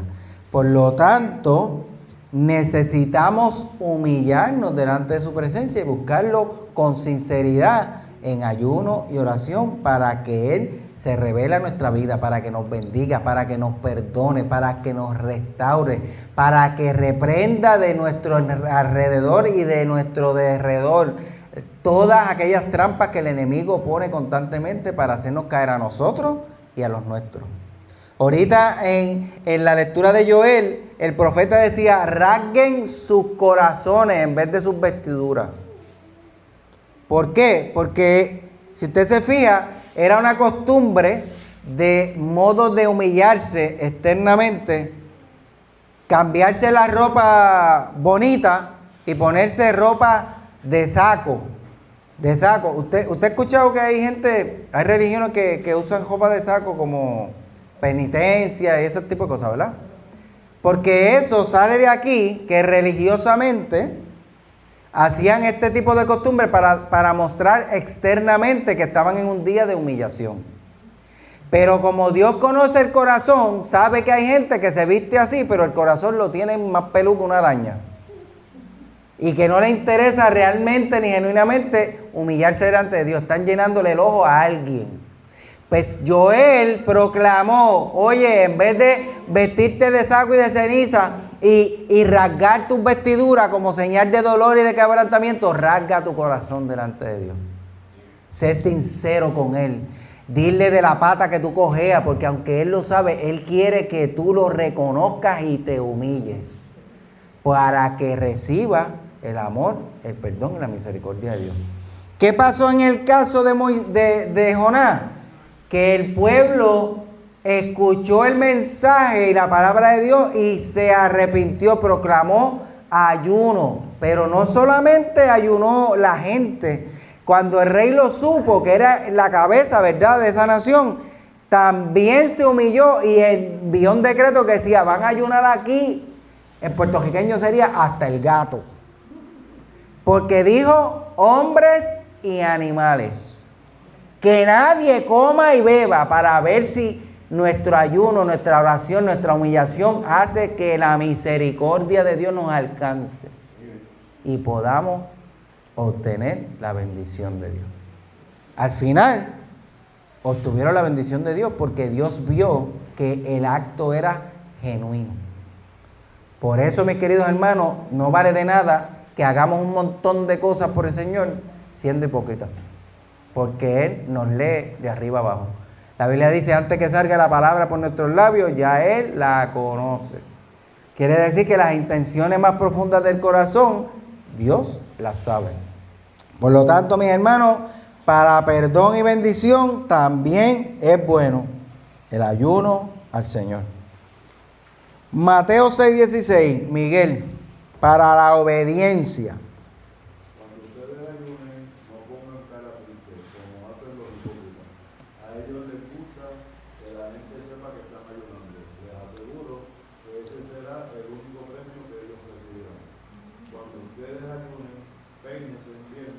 Por lo tanto, necesitamos humillarnos delante de su presencia y buscarlo con sinceridad en ayuno y oración para que Él se revele a nuestra vida, para que nos bendiga, para que nos perdone, para que nos restaure, para que reprenda de nuestro alrededor y de nuestro derredor todas aquellas trampas que el enemigo pone constantemente para hacernos caer a nosotros y a los nuestros. Ahorita en la lectura de Joel, el profeta decía: rasguen sus corazones en vez de sus vestiduras. ¿Por qué? Porque si usted se fija, era una costumbre de modo de humillarse externamente, cambiarse la ropa bonita y ponerse ropa de saco. De saco. ¿Usted ha escuchado que hay gente, hay religiones que usan ropa de saco como penitencia y ese tipo de cosas, ¿verdad? Porque eso sale de aquí, que religiosamente hacían este tipo de costumbre para mostrar externamente que estaban en un día de humillación. Pero como Dios conoce el corazón, sabe que hay gente que se viste así, pero el corazón lo tiene más peludo que una araña. Y que no le interesa realmente ni genuinamente humillarse delante de Dios. Están llenándole el ojo a alguien. Pues Joel proclamó: oye, en vez de vestirte de saco y de ceniza y rasgar tus vestiduras como señal de dolor y de quebrantamiento, rasga tu corazón delante de Dios. Sé sincero con Él. Dile de la pata que tú cojeas, porque aunque Él lo sabe, Él quiere que tú lo reconozcas y te humilles para que reciba el amor, el perdón y la misericordia de Dios. ¿Qué pasó en el caso de Jonás? Que el pueblo escuchó el mensaje y la palabra de Dios y se arrepintió, proclamó ayuno. Pero no solamente ayunó la gente. Cuando el rey lo supo, que era la cabeza, ¿verdad?, de esa nación, también se humilló y envió un decreto que decía: van a ayunar aquí. En puertorriqueño sería hasta el gato. Porque dijo: hombres y animales. Que nadie coma y beba, para ver si nuestro ayuno, nuestra oración, nuestra humillación hace que la misericordia de Dios nos alcance y podamos obtener la bendición de Dios. Al final, obtuvieron la bendición de Dios porque Dios vio que el acto era genuino. Por eso, mis queridos hermanos, no vale de nada que hagamos un montón de cosas por el Señor siendo hipócritas, porque Él nos lee de arriba abajo. La Biblia dice, antes que salga la palabra por nuestros labios, ya Él la conoce. Quiere decir que las intenciones más profundas del corazón, Dios las sabe. Por lo tanto, mis hermanos, para perdón y bendición también es bueno el ayuno al Señor. Mateo 6:16, Miguel, para la obediencia. Cuando ustedes ayunen, no pongan cara triste, como hacen los hipócritas. A ellos les gusta que la gente sepa que están ayunando. Les aseguro que ese será el único premio que ellos recibirán. Cuando ustedes ayunen, peínense bien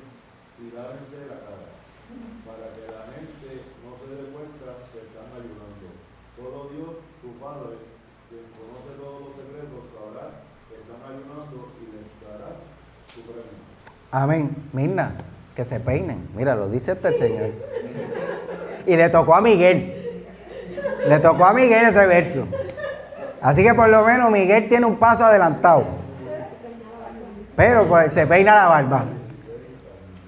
y lávense la cara, para que la gente no se dé cuenta que están ayunando. Solo Dios, su Padre, quien conoce todos los secretos, sabrá que están ayunando y les dará su premio. Amén. Mirna, que se peinen. Mira, lo dice el Señor. Y le tocó a Miguel. Le tocó a Miguel ese verso. Así que por lo menos Miguel tiene un paso adelantado. Pero pues, se peina la barba.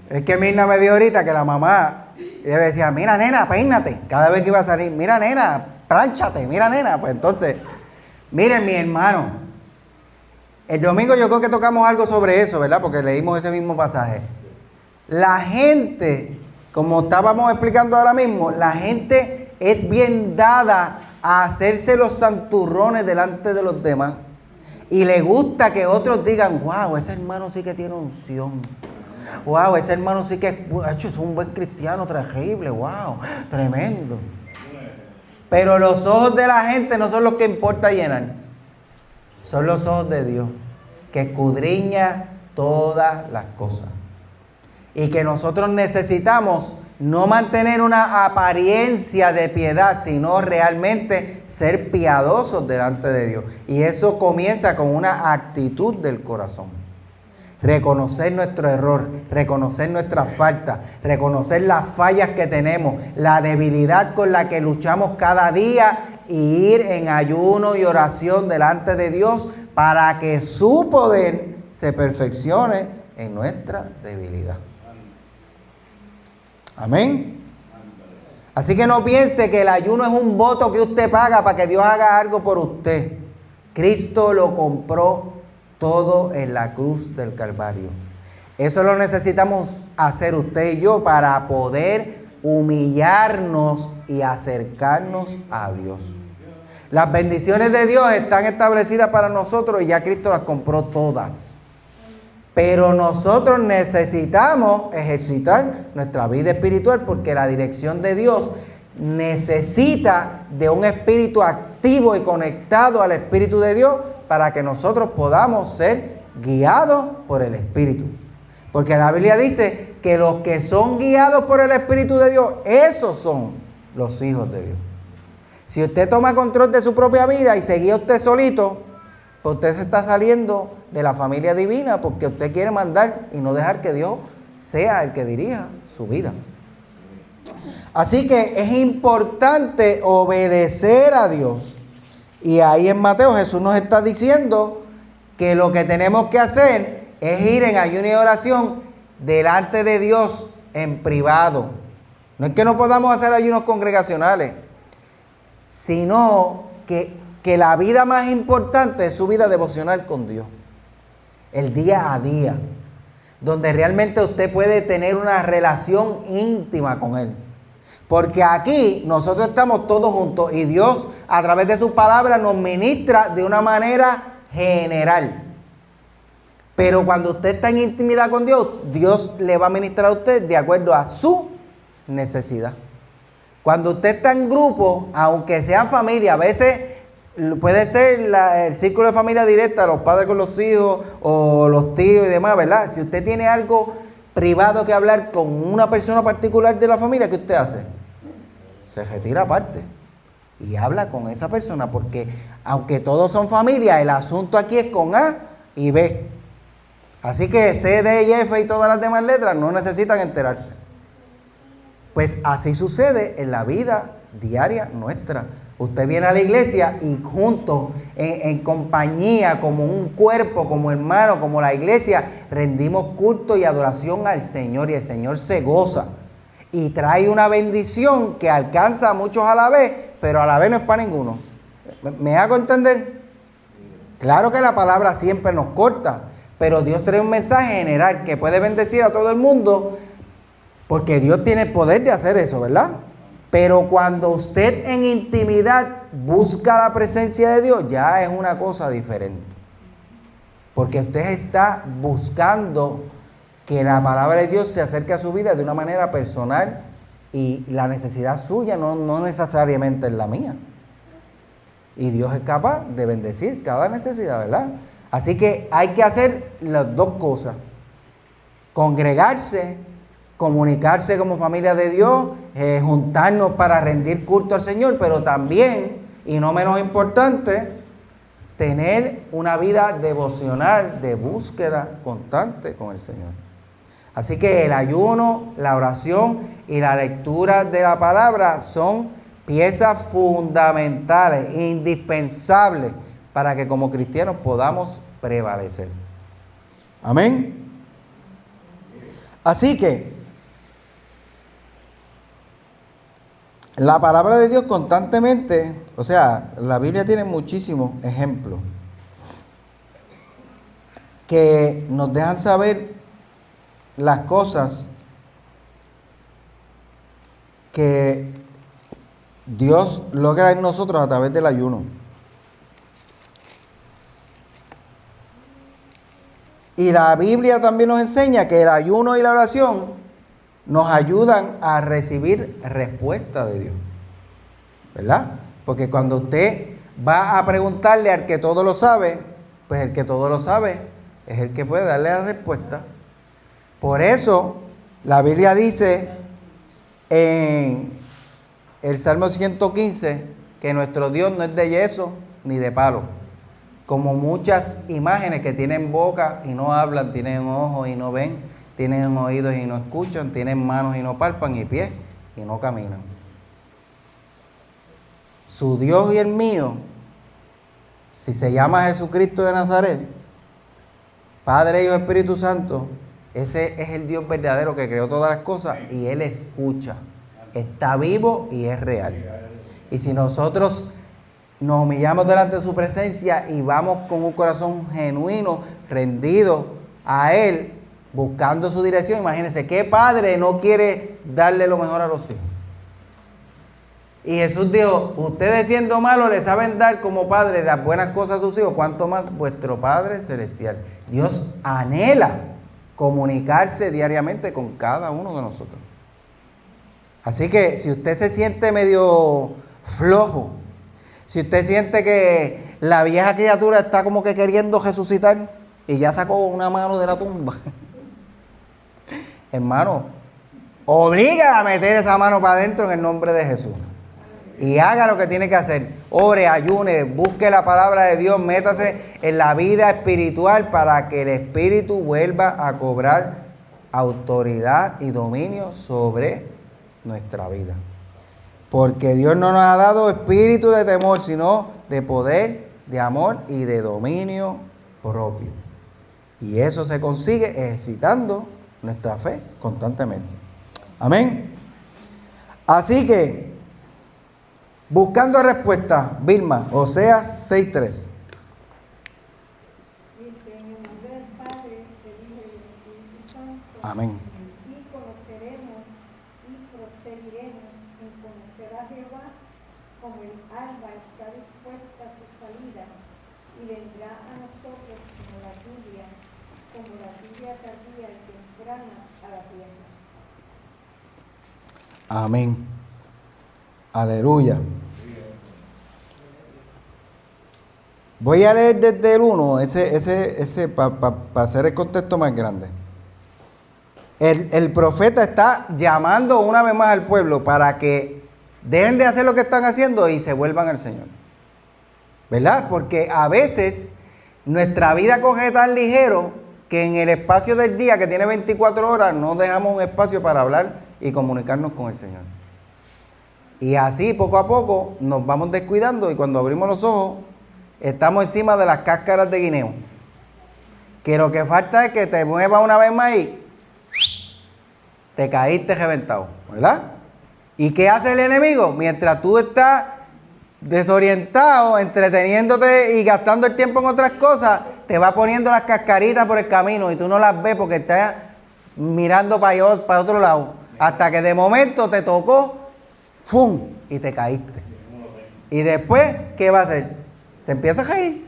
Es que Mirna me dijo ahorita que la mamá le decía, mira nena, peínate. Cada vez que iba a salir, mira nena, plánchate, mira nena. Pues entonces, miren mi hermano. El domingo yo creo que tocamos algo sobre eso, ¿verdad? Porque leímos ese mismo pasaje. La gente, como estábamos explicando ahora mismo, la gente es bien dada a hacerse los santurrones delante de los demás. Y le gusta que otros digan, wow, ese hermano sí que tiene unción. Wow, ese hermano sí que es un buen cristiano, terrible, wow, tremendo. Pero los ojos de la gente no son los que importa llenar. Son los ojos de Dios, que escudriña todas las cosas. Y que nosotros necesitamos no mantener una apariencia de piedad, sino realmente ser piadosos delante de Dios. Y eso comienza con una actitud del corazón. Reconocer nuestro error, reconocer nuestras faltas, reconocer las fallas que tenemos, la debilidad con la que luchamos cada día, y ir en ayuno y oración delante de Dios para que su poder se perfeccione en nuestra debilidad. Amén. Así que no piense que el ayuno es un voto que usted paga para que Dios haga algo por usted. Cristo lo compró todo en la cruz del Calvario. Eso lo necesitamos hacer usted y yo para poder humillarnos y acercarnos a Dios. Las bendiciones de Dios están establecidas para nosotros y ya Cristo las compró todas. Pero nosotros necesitamos ejercitar nuestra vida espiritual porque la dirección de Dios necesita de un espíritu activo y conectado al Espíritu de Dios para que nosotros podamos ser guiados por el Espíritu. Porque la Biblia dice que los que son guiados por el Espíritu de Dios, esos son los hijos de Dios. Si usted toma control de su propia vida y se guía usted solito, pues usted se está saliendo de la familia divina porque usted quiere mandar y no dejar que Dios sea el que dirija su vida. Así que es importante obedecer a Dios. Y ahí en Mateo Jesús nos está diciendo que lo que tenemos que hacer es ir en ayuno y oración delante de Dios en privado. No es que no podamos hacer ayunos congregacionales, sino que la vida más importante es su vida devocional con Dios. El día a día, donde realmente usted puede tener una relación íntima con Él. Porque aquí nosotros estamos todos juntos y Dios a través de su palabra nos ministra de una manera general. Pero cuando usted está en intimidad con Dios, Dios le va a ministrar a usted de acuerdo a su necesidad. Cuando usted está en grupo, aunque sea familia, a veces puede ser el círculo de familia directa, los padres con los hijos o los tíos y demás, ¿verdad? Si usted tiene algo privado que hablar con una persona particular de la familia, ¿qué usted hace? Se retira aparte y habla con esa persona, porque aunque todos son familia, el asunto aquí es con A y B. Así que C, D y F y todas las demás letras no necesitan enterarse. Pues así sucede en la vida diaria nuestra. Usted viene a la iglesia y juntos en compañía, como un cuerpo, como hermano, como la iglesia, rendimos culto y adoración al Señor y el Señor se goza. Y trae una bendición que alcanza a muchos a la vez, pero a la vez no es para ninguno. ¿Me hago entender? Claro que la palabra siempre nos corta, pero Dios trae un mensaje general que puede bendecir a todo el mundo, porque Dios tiene el poder de hacer eso, ¿verdad? Pero cuando usted en intimidad busca la presencia de Dios, ya es una cosa diferente. Porque usted está buscando que la palabra de Dios se acerque a su vida de una manera personal y la necesidad suya no necesariamente es la mía. Y Dios es capaz de bendecir cada necesidad, ¿verdad? Así que hay que hacer las dos cosas. Congregarse, comunicarse como familia de Dios, juntarnos para rendir culto al Señor, pero también, y no menos importante, tener una vida devocional de búsqueda constante con el Señor. Así que el ayuno, la oración y la lectura de la palabra son piezas fundamentales, indispensables, para que como cristianos podamos prevalecer. Amén. Así que la palabra de Dios constantemente, o sea, la Biblia tiene muchísimos ejemplos que nos dejan saber las cosas que Dios logra en nosotros a través del ayuno. Y la Biblia también nos enseña que el ayuno y la oración nos ayudan a recibir respuesta de Dios, ¿verdad? Porque cuando usted va a preguntarle al que todo lo sabe, pues el que todo lo sabe es el que puede darle la respuesta. Por eso la Biblia dice en el Salmo 115 que nuestro Dios no es de yeso ni de palo, como muchas imágenes que tienen boca y no hablan, tienen ojos y no ven, tienen oídos y no escuchan, tienen manos y no palpan y pies y no caminan. Su Dios y el mío, si se llama Jesucristo de Nazaret, Padre, Hijo, Espíritu Santo, ese es el Dios verdadero que creó todas las cosas y Él escucha, está vivo y es real. Y si nosotros nos humillamos delante de su presencia y vamos con un corazón genuino, rendido a Él, buscando su dirección, imagínense, ¿qué padre no quiere darle lo mejor a los hijos? Y Jesús dijo, ustedes siendo malos le saben dar como padre las buenas cosas a sus hijos, ¿cuánto más vuestro Padre Celestial? Dios anhela comunicarse diariamente con cada uno de nosotros. Así que si usted se siente medio flojo, si usted siente que la vieja criatura está como que queriendo resucitar y ya sacó una mano de la tumba, hermano, obliga a meter esa mano para adentro en el nombre de Jesús. Y haga lo que tiene que hacer. Ore, ayune, busque la palabra de Dios, métase en la vida espiritual para que el Espíritu vuelva a cobrar autoridad y dominio sobre nuestra vida. Porque Dios no nos ha dado espíritu de temor, sino de poder, de amor y de dominio propio. Y eso se consigue ejercitando nuestra fe constantemente. Amén. Así que, buscando respuesta, Vilma, Oseas 6:3. Dice, en el nombre del Padre, del Hijo y del Espíritu Santo. Amén. Y conoceremos y proseguiremos en conocer a Jehová, como el alba está dispuesta a su salida, y vendrá a nosotros como la lluvia tardía y temprana a la tierra. Amén. Aleluya. Voy a leer desde el 1, para hacer el contexto más grande. El profeta está llamando una vez más al pueblo para que dejen de hacer lo que están haciendo y se vuelvan al Señor. ¿Verdad? Porque a veces nuestra vida coge tan ligero que en el espacio del día, que tiene 24 horas, no dejamos un espacio para hablar y comunicarnos con el Señor. Y así poco a poco nos vamos descuidando y cuando abrimos los ojos estamos encima de las cáscaras de guineo. Que lo que falta es que te muevas una vez más y te caíste reventado, ¿verdad? ¿Y qué hace el enemigo? Mientras tú estás desorientado, entreteniéndote y gastando el tiempo en otras cosas, te va poniendo las cascaritas por el camino y tú no las ves porque estás mirando para otro lado. Hasta que de momento te tocó, ¡fum! Y te caíste. Y después, ¿qué va a hacer? Se empieza a reír.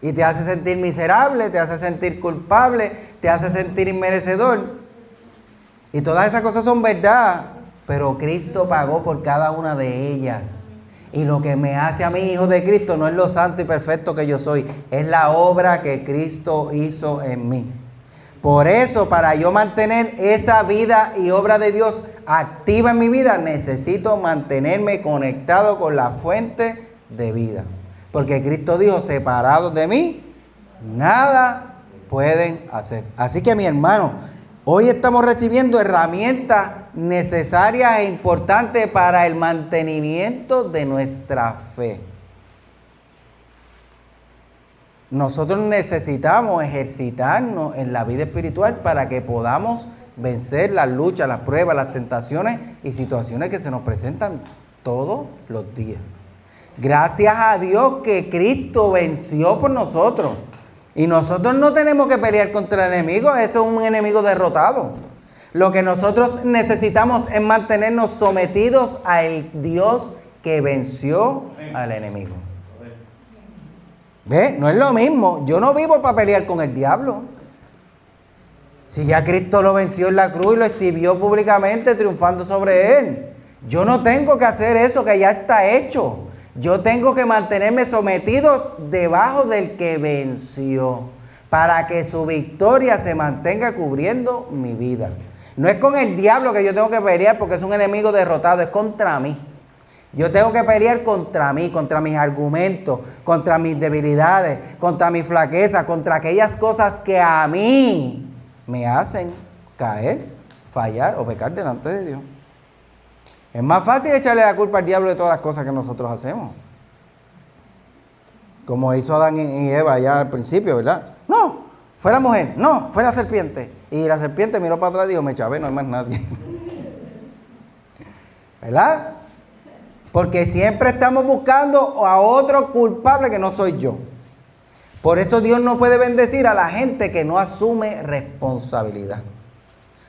Y te hace sentir miserable, te hace sentir culpable, te hace sentir inmerecedor. Y todas esas cosas son verdad, pero Cristo pagó por cada una de ellas. Y lo que me hace a mí hijo de Cristo no es lo santo y perfecto que yo soy, es la obra que Cristo hizo en mí. Por eso, para yo mantener esa vida y obra de Dios activa en mi vida, necesito mantenerme conectado con la fuente de vida. Porque Cristo dijo, separados de mí, nada pueden hacer. Así que mi hermano, hoy estamos recibiendo herramientas necesarias e importantes para el mantenimiento de nuestra fe. Nosotros necesitamos ejercitarnos en la vida espiritual para que podamos vencer las luchas, las pruebas, las tentaciones y situaciones que se nos presentan todos los días. Gracias a Dios que Cristo venció por nosotros. Y nosotros no tenemos que pelear contra el enemigo, eso es un enemigo derrotado. Lo que nosotros necesitamos es mantenernos sometidos al Dios que venció al enemigo. ¿Ve? No es lo mismo. Yo no vivo para pelear con el diablo. Si ya Cristo lo venció en la cruz y lo exhibió públicamente triunfando sobre él. Yo no tengo que hacer eso que ya está hecho. Yo tengo que mantenerme sometido debajo del que venció, para que su victoria se mantenga cubriendo mi vida. No es con el diablo que yo tengo que pelear porque es un enemigo derrotado, es contra mí. Yo tengo que pelear contra mí, contra mis argumentos, contra mis debilidades, contra mis flaquezas, contra aquellas cosas que a mí me hacen caer, fallar o pecar delante de Dios. Es más fácil echarle la culpa al diablo de todas las cosas que nosotros hacemos. Como hizo Adán y Eva allá al principio, ¿verdad? No, fue la mujer, no, fue la serpiente. Y la serpiente miró para atrás y dijo, me chavé, no hay más nadie. ¿Verdad? Porque siempre estamos buscando a otro culpable que no soy yo. Por eso Dios no puede bendecir a la gente que no asume responsabilidad.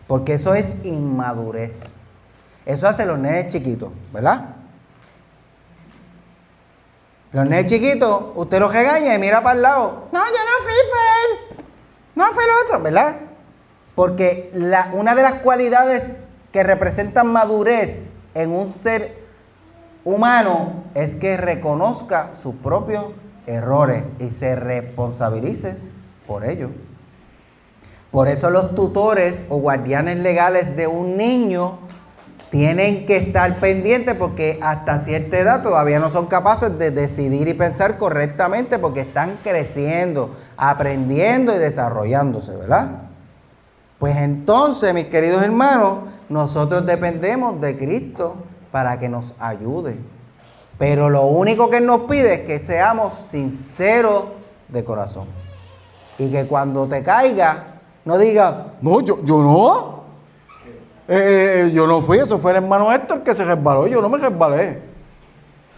Porque eso es inmadurez. Eso hacen los nenes chiquitos, ¿verdad? Los nenes chiquitos, usted los regaña y mira para el lado. No, yo no fui, fue él. No fue el otro, ¿verdad? Porque una de las cualidades que representan madurez en un ser humano es que reconozca sus propios errores y se responsabilice por ellos. Por eso los tutores o guardianes legales de un niño tienen que estar pendientes porque hasta cierta edad todavía no son capaces de decidir y pensar correctamente porque están creciendo, aprendiendo y desarrollándose, ¿verdad? Pues entonces, mis queridos hermanos, nosotros dependemos de Cristo para que nos ayude. Pero lo único que Él nos pide es que seamos sinceros de corazón. Y que cuando te caiga, no digas, no, yo no. Yo no fui, eso fue el hermano Héctor que se resbaló, yo no me resbalé.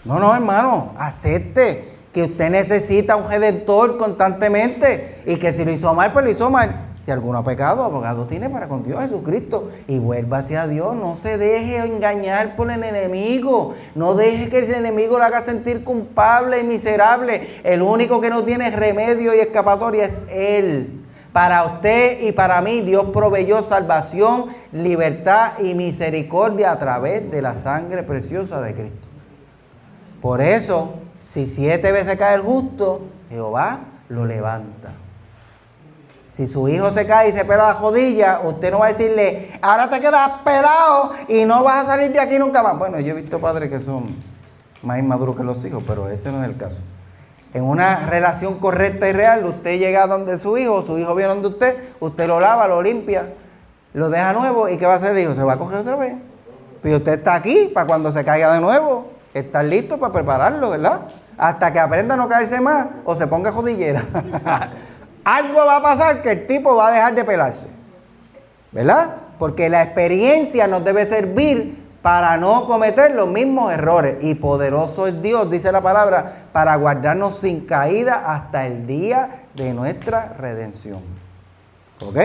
No, hermano, acepte que usted necesita un redentor constantemente y que si lo hizo mal, pues lo hizo mal. Si alguno ha pecado, abogado tiene para con Dios Jesucristo y vuelva hacia Dios. No se deje engañar por el enemigo. No deje que el enemigo lo haga sentir culpable y miserable. El único que no tiene remedio y escapatoria es Él. Para usted y para mí, Dios proveyó salvación, libertad y misericordia a través de la sangre preciosa de Cristo. Por eso, si 7 veces cae el justo, Jehová lo levanta. Si su hijo se cae y se pela la rodilla, usted no va a decirle, ahora te quedas pelado y no vas a salir de aquí nunca más. Bueno, yo he visto padres que son más inmaduros que los hijos, pero ese no es el caso. En una relación correcta y real, usted llega donde su hijo viene donde usted lo lava, lo limpia, lo deja nuevo, ¿y qué va a hacer el hijo? Se va a coger otra vez. Pero usted está aquí para cuando se caiga de nuevo, estar listo para prepararlo, ¿verdad? hasta que aprenda a no caerse más o se ponga jodillera. Algo va a pasar que el tipo va a dejar de pelarse, ¿verdad? Porque la experiencia nos debe servir para no cometer los mismos errores. Y poderoso es Dios, dice la palabra, para guardarnos sin caída hasta el día de nuestra redención. ¿Ok?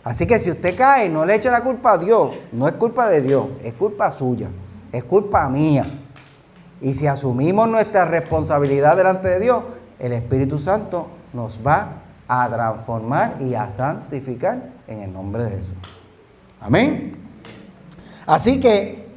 Así que si usted cae, no le eche la culpa a Dios. No es culpa de Dios, es culpa suya, es culpa mía. Y si asumimos nuestra responsabilidad delante de Dios, el Espíritu Santo nos va a transformar y a santificar en el nombre de Jesús. Amén. Así que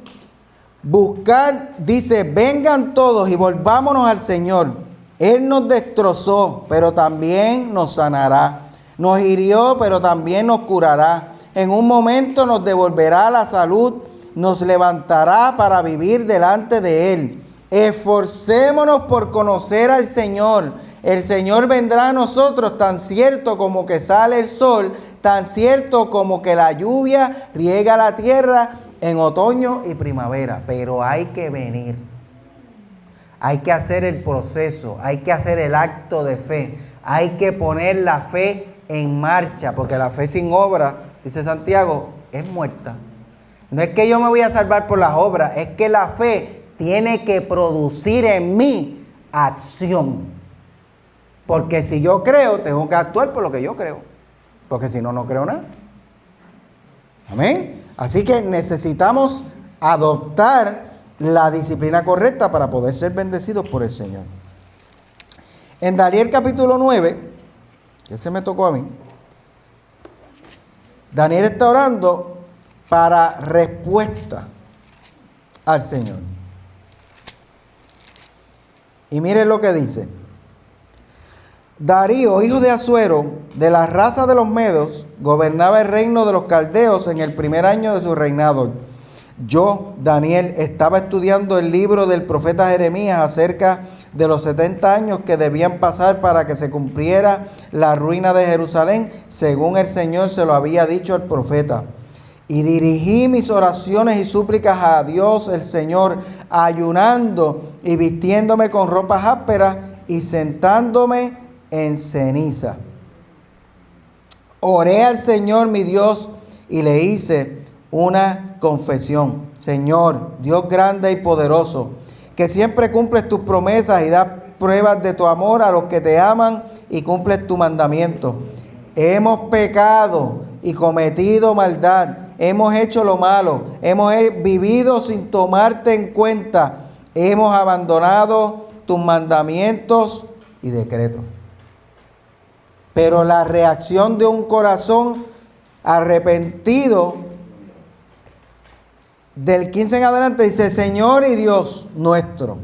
buscar, dice, vengan todos y volvámonos al Señor. Él nos destrozó, pero también nos sanará. Nos hirió, pero también nos curará. En un momento nos devolverá la salud, nos levantará para vivir delante de Él. Esforcémonos por conocer al Señor. El Señor vendrá a nosotros tan cierto como que sale el sol, tan cierto como que la lluvia riega la tierra en otoño y primavera. Pero hay que venir. Hay que hacer el proceso, hay que hacer el acto de fe. Hay que poner la fe en marcha, porque la fe sin obra, dice Santiago, es muerta. No es que yo me voy a salvar por las obras, es que la fe tiene que producir en mí acción. Porque si yo creo, tengo que actuar por lo que yo creo. Porque si no, no creo nada. Amén. Así que necesitamos adoptar la disciplina correcta para poder ser bendecidos por el Señor. En Daniel capítulo 9, ese me tocó a mí. Daniel está orando para respuesta al Señor. Y miren lo que dice. Darío, hijo de Asuero, de la raza de los Medos, gobernaba el reino de los caldeos en el primer año de su reinado. Yo, Daniel, estaba estudiando el libro del profeta Jeremías acerca de los 70 años que debían pasar para que se cumpliera la ruina de Jerusalén, según el Señor se lo había dicho al profeta. Y dirigí mis oraciones y súplicas a Dios el Señor, ayunando y vistiéndome con ropas ásperas y sentándome en ceniza. Oré al Señor mi Dios y le hice una confesión. Señor, Dios grande y poderoso, que siempre cumples tus promesas y das pruebas de tu amor a los que te aman y cumples tu mandamiento. Hemos pecado y cometido maldad. Hemos hecho lo malo. Hemos vivido sin tomarte en cuenta. Hemos abandonado tus mandamientos y decretos. Pero la reacción de un corazón arrepentido, del 15 en adelante, dice: Señor y Dios nuestro,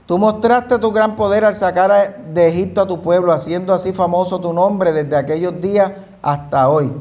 tú mostraste tu gran poder al sacar de Egipto a tu pueblo, haciendo así famoso tu nombre desde aquellos días hasta hoy.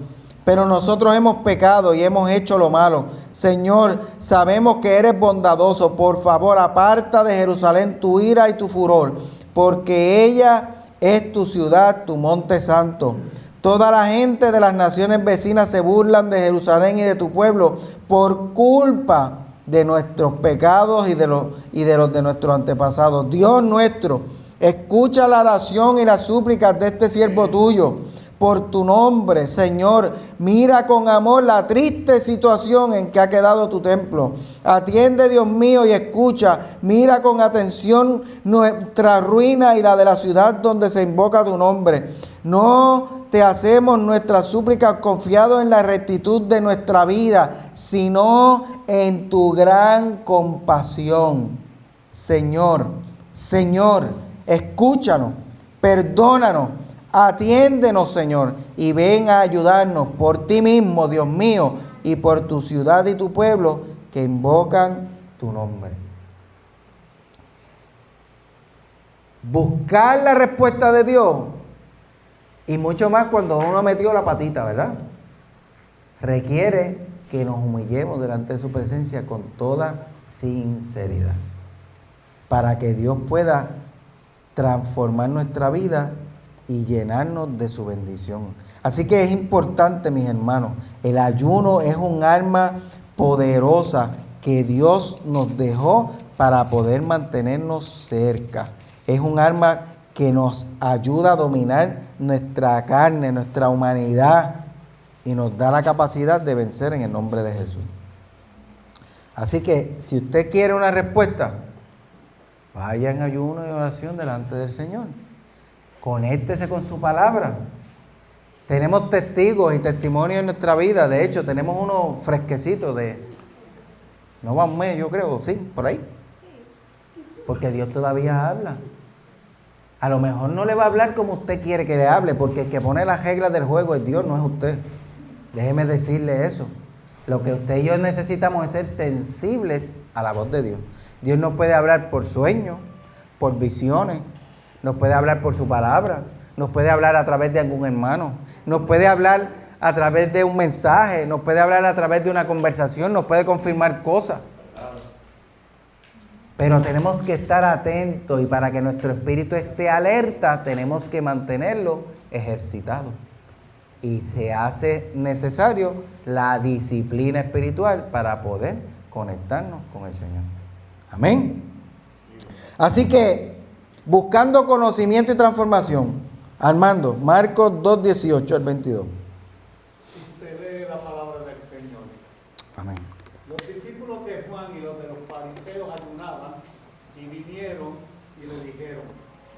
Pero nosotros hemos pecado y hemos hecho lo malo. Señor, sabemos que eres bondadoso. Por favor, aparta de Jerusalén tu ira y tu furor, porque ella es tu ciudad, tu monte santo. Toda la gente de las naciones vecinas se burlan de Jerusalén y de tu pueblo por culpa de nuestros pecados y de los de nuestros antepasados. Dios nuestro, escucha la oración y las súplicas de este siervo tuyo por tu nombre, Señor. Mira con amor la triste situación en que ha quedado tu templo. Atiende, Dios mío, y escucha. Mira con atención nuestra ruina y la de la ciudad donde se invoca tu nombre. No te hacemos nuestras súplicas confiados en la rectitud de nuestra vida, sino en tu gran compasión. Señor, escúchanos, perdónanos, atiéndenos, Señor, y ven a ayudarnos por ti mismo, Dios mío, y por tu ciudad y tu pueblo que invocan tu nombre. Buscar la respuesta de Dios, y mucho más cuando uno metió la patita, ¿verdad? Requiere que nos humillemos delante de su presencia con toda sinceridad, para que Dios pueda transformar nuestra vida y llenarnos de su bendición. Así que es importante, mis hermanos, el ayuno es un arma poderosa que Dios nos dejó para poder mantenernos cerca. es un arma que nos ayuda a dominar nuestra carne, nuestra humanidad, y nos da la capacidad de vencer en el nombre de Jesús. Así que, si usted quiere una respuesta, vaya en ayuno y oración delante del Señor. Conéctese con su palabra. Tenemos testigos y testimonios en nuestra vida. De hecho, tenemos uno fresquecito no va un mes, yo creo, sí, por ahí. Porque Dios todavía habla. A lo mejor no le va a hablar como usted quiere que le hable, porque el que pone las reglas del juego es Dios, no es usted. Déjeme decirle eso. Lo que usted y yo necesitamos es ser sensibles a la voz de Dios. Dios nos puede hablar por sueños, por visiones, nos puede hablar por su palabra, nos puede hablar a través de algún hermano, nos puede hablar a través de un mensaje, nos puede hablar a través de una conversación, nos puede confirmar cosas. Pero tenemos que estar atentos, y para que nuestro espíritu esté alerta, tenemos que mantenerlo ejercitado. Y se hace necesario la disciplina espiritual para poder conectarnos con el Señor. Amén. Así que, buscando conocimiento y transformación, Armando, Marcos 2:18 al 22. Usted lee la palabra del Señor. Amén. Los discípulos de Juan y los de los fariseos ayunaban y vinieron y le dijeron: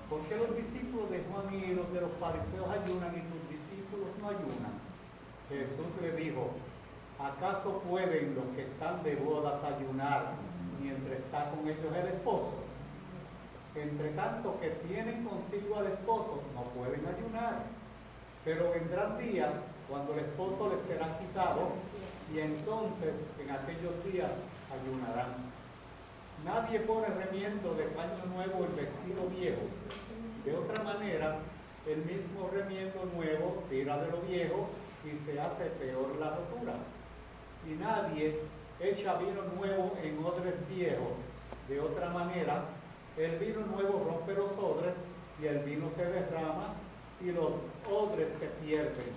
¿por qué los discípulos de Juan y los de los fariseos ayunan y tus discípulos no ayunan? Jesús le dijo: ¿acaso pueden los que están de bodas ayunar mientras está con ellos el esposo? Entre tanto que tienen consigo al esposo, no pueden ayunar. Pero vendrán días cuando el esposo les será quitado, y entonces en aquellos días ayunarán. Nadie pone remiendo de paño nuevo en vestido viejo. De otra manera, el mismo remiendo nuevo tira de lo viejo y se hace peor la rotura. Y nadie echa vino nuevo en odres viejos. De otra manera, el vino nuevo rompe los odres y el vino se derrama y los odres se pierden.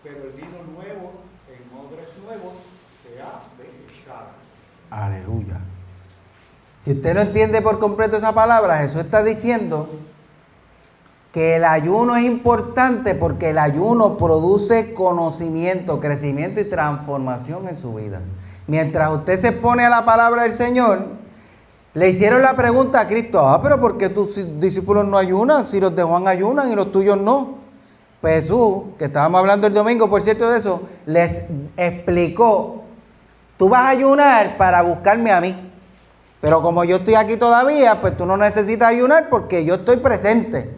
Pero el vino nuevo en odres nuevos se ha de echar. Aleluya. Si usted no entiende por completo esa palabra, Jesús está diciendo que el ayuno es importante porque el ayuno produce conocimiento, crecimiento y transformación en su vida. Mientras usted se expone a la palabra del Señor, le hicieron la pregunta a Cristo: pero ¿por qué tus discípulos no ayunan si los de Juan ayunan y los tuyos no? Pues Jesús, que estábamos hablando el domingo, por cierto, de eso, les explicó: tú vas a ayunar para buscarme a mí, pero como yo estoy aquí todavía, pues tú no necesitas ayunar porque yo estoy presente.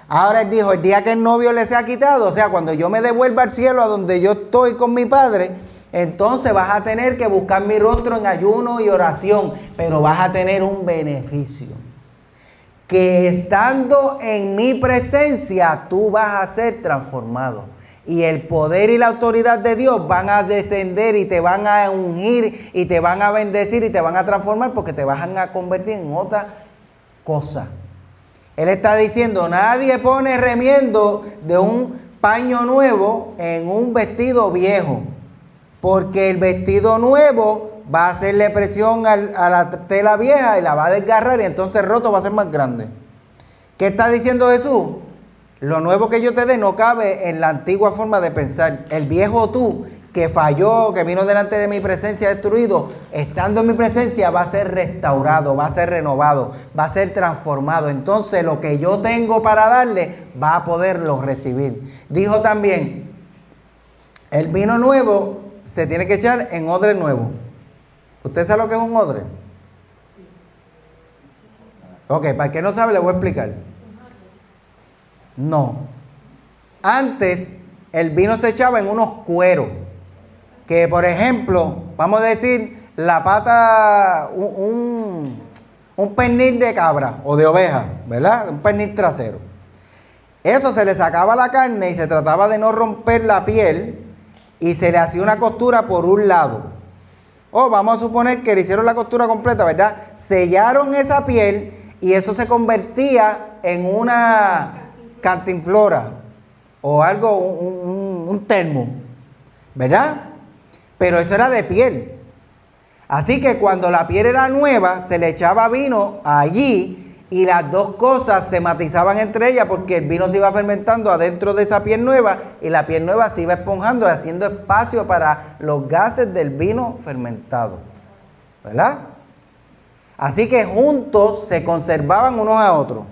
Ahora él dijo: el día que el novio le sea quitado, o sea, cuando yo me devuelva al cielo a donde yo estoy con mi Padre, entonces vas a tener que buscar mi rostro en ayuno y oración, pero vas a tener un beneficio. Que estando en mi presencia, tú vas a ser transformado. Y el poder y la autoridad de Dios van a descender y te van a ungir y te van a bendecir y te van a transformar, porque te van a convertir en otra cosa. Él está diciendo: nadie pone remiendo de un paño nuevo en un vestido viejo, porque el vestido nuevo va a hacerle presión a la tela vieja y la va a desgarrar, y entonces el roto va a ser más grande. ¿Qué está diciendo Jesús? Lo nuevo que yo te dé no cabe en la antigua forma de pensar. El viejo tú, que falló, que vino delante de mi presencia destruido, estando en mi presencia va a ser restaurado, va a ser renovado, va a ser transformado. Entonces lo que yo tengo para darle va a poderlo recibir. Dijo también: el vino nuevo se tiene que echar en odre nuevo. ¿Usted sabe lo que es un odre? Ok, para el que no sabe le voy a explicar. No. Antes el vino se echaba en unos cueros. Que por ejemplo, vamos a decir, la pata, un pernil de cabra o de oveja, ¿verdad? Un pernil trasero. Eso se le sacaba la carne y se trataba de no romper la piel y se le hacía una costura por un lado. O vamos a suponer que le hicieron la costura completa, ¿verdad? Sellaron esa piel y eso se convertía en una cantinflora o algo, un termo, ¿verdad? Pero eso era de piel. Así que cuando la piel era nueva, se le echaba vino allí Y las dos cosas se matizaban entre ellas porque el vino se iba fermentando adentro de esa piel nueva y la piel nueva se iba esponjando y haciendo espacio para los gases del vino fermentado. ¿Verdad? Así que juntos se conservaban unos a otros,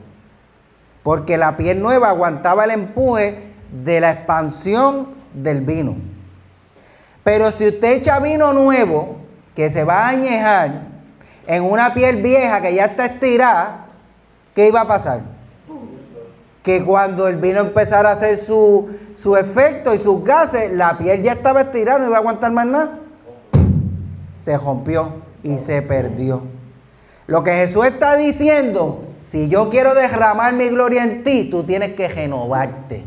porque la piel nueva aguantaba el empuje de la expansión del vino. Pero si usted echa vino nuevo, que se va a añejar, en una piel vieja que ya está estirada, ¿qué iba a pasar? Que cuando el vino empezara a hacer su efecto y sus gases, la piel ya estaba estirada, no iba a aguantar más nada. Se rompió y se perdió. Lo que Jesús está diciendo, si yo quiero derramar mi gloria en ti, tú tienes que renovarte.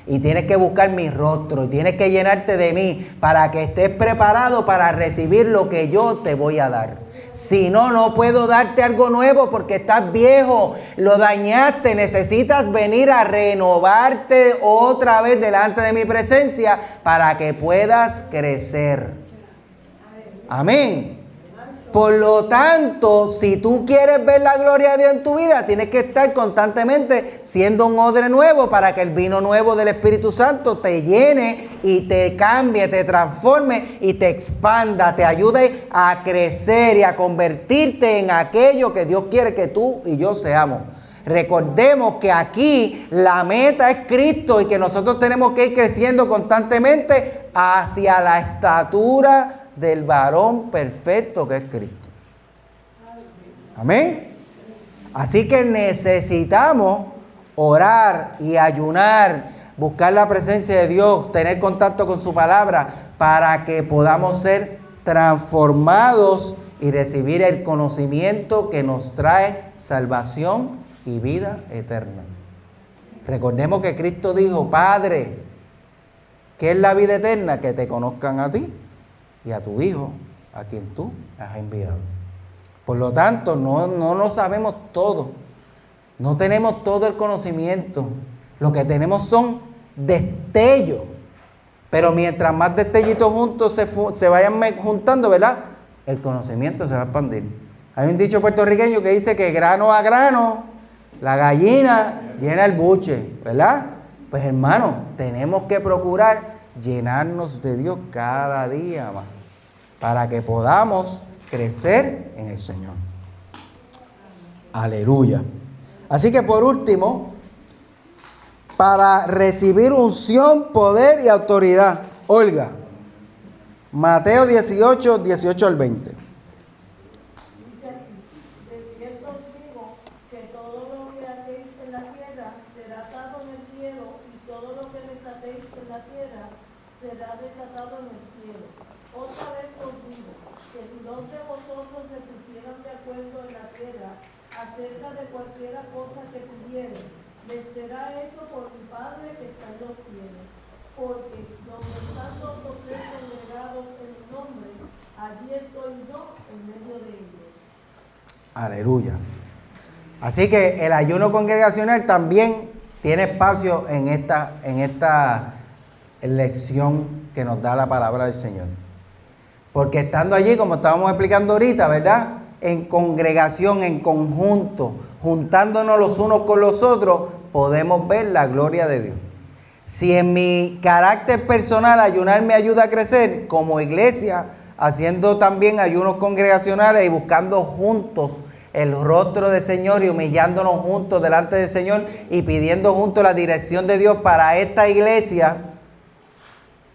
Y tienes que buscar mi rostro y tienes que llenarte de mí para que estés preparado para recibir lo que yo te voy a dar. Si no, no puedo darte algo nuevo porque estás viejo, lo dañaste, necesitas venir a renovarte otra vez delante de mi presencia para que puedas crecer. Amén. Por lo tanto, si tú quieres ver la gloria de Dios en tu vida, tienes que estar constantemente siendo un odre nuevo para que el vino nuevo del Espíritu Santo te llene y te cambie, te transforme y te expanda, te ayude a crecer y a convertirte en aquello que Dios quiere que tú y yo seamos. Recordemos que aquí la meta es Cristo y que nosotros tenemos que ir creciendo constantemente hacia la estatura del varón perfecto que es Cristo. Amén. Así que necesitamos orar y ayunar, buscar la presencia de Dios, tener contacto con su palabra para que podamos ser transformados y recibir el conocimiento que nos trae salvación y vida eterna. Recordemos que Cristo dijo: Padre, ¿qué es la vida eterna? Que te conozcan a ti y a tu Hijo, a quien tú has enviado. Por lo tanto, no lo sabemos todo. No tenemos todo el conocimiento. Lo que tenemos son destellos. Pero mientras más destellitos juntos se vayan juntando, ¿verdad? El conocimiento se va a expandir. Hay un dicho puertorriqueño que dice que grano a grano, la gallina llena el buche, ¿verdad? Pues hermano, tenemos que procurar llenarnos de Dios cada día más, para que podamos crecer en el Señor. Aleluya. Así que por último, para recibir unción, poder y autoridad, oiga, Mateo 18, 18 al 20. Dice así: de cierto os digo que todo lo que atéis en la tierra será atado en el cielo, y todo lo que desatéis en la tierra será desatado en el cielo. Otra vez os digo que si dos de vosotros se pusieran de acuerdo en la tierra acerca de cualquiera cosa que pidieren, les será hecho por mi Padre que está en los cielos. Porque donde están dos o tres congregados en mi nombre, allí estoy yo en medio de ellos. Aleluya. Así que el ayuno congregacional también tiene espacio en esta lección que nos da la palabra del Señor. Porque estando allí, como estábamos explicando ahorita, ¿verdad? En congregación, en conjunto, juntándonos los unos con los otros, podemos ver la gloria de Dios. Si en mi carácter personal ayunar me ayuda a crecer, como iglesia, haciendo también ayunos congregacionales y buscando juntos el rostro del Señor y humillándonos juntos delante del Señor y pidiendo juntos la dirección de Dios para esta iglesia,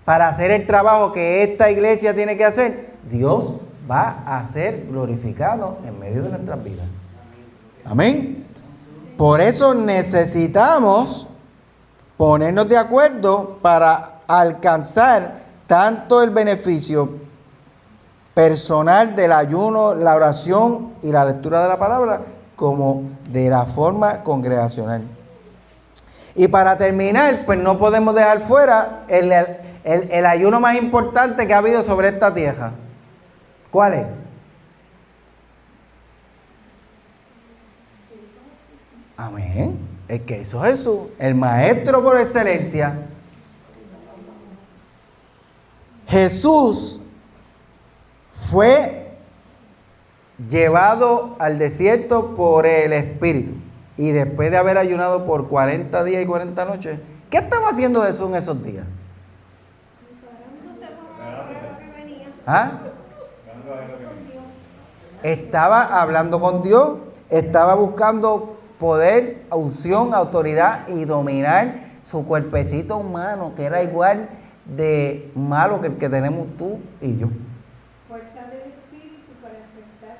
para hacer el trabajo que esta iglesia tiene que hacer, Dios va a ser glorificado en medio de nuestras vidas. Amén. Por eso necesitamos ponernos de acuerdo para alcanzar tanto el beneficio personal del ayuno, la oración y la lectura de la palabra, como de la forma congregacional. Y para terminar, pues no podemos dejar fuera el ayuno más importante que ha habido sobre esta tierra. ¿Cuál es? Amén. El que hizo Jesús, el maestro por excelencia. Jesús fue llevado al desierto por el Espíritu. y después de haber ayunado por 40 días y 40 noches, ¿qué estaba haciendo Jesús en esos días? ¿Ah? Estaba hablando con Dios, estaba buscando poder, unción, autoridad y dominar su cuerpecito humano, que era igual de malo que el que tenemos tú y yo. Fuerza del Espíritu para enfrentar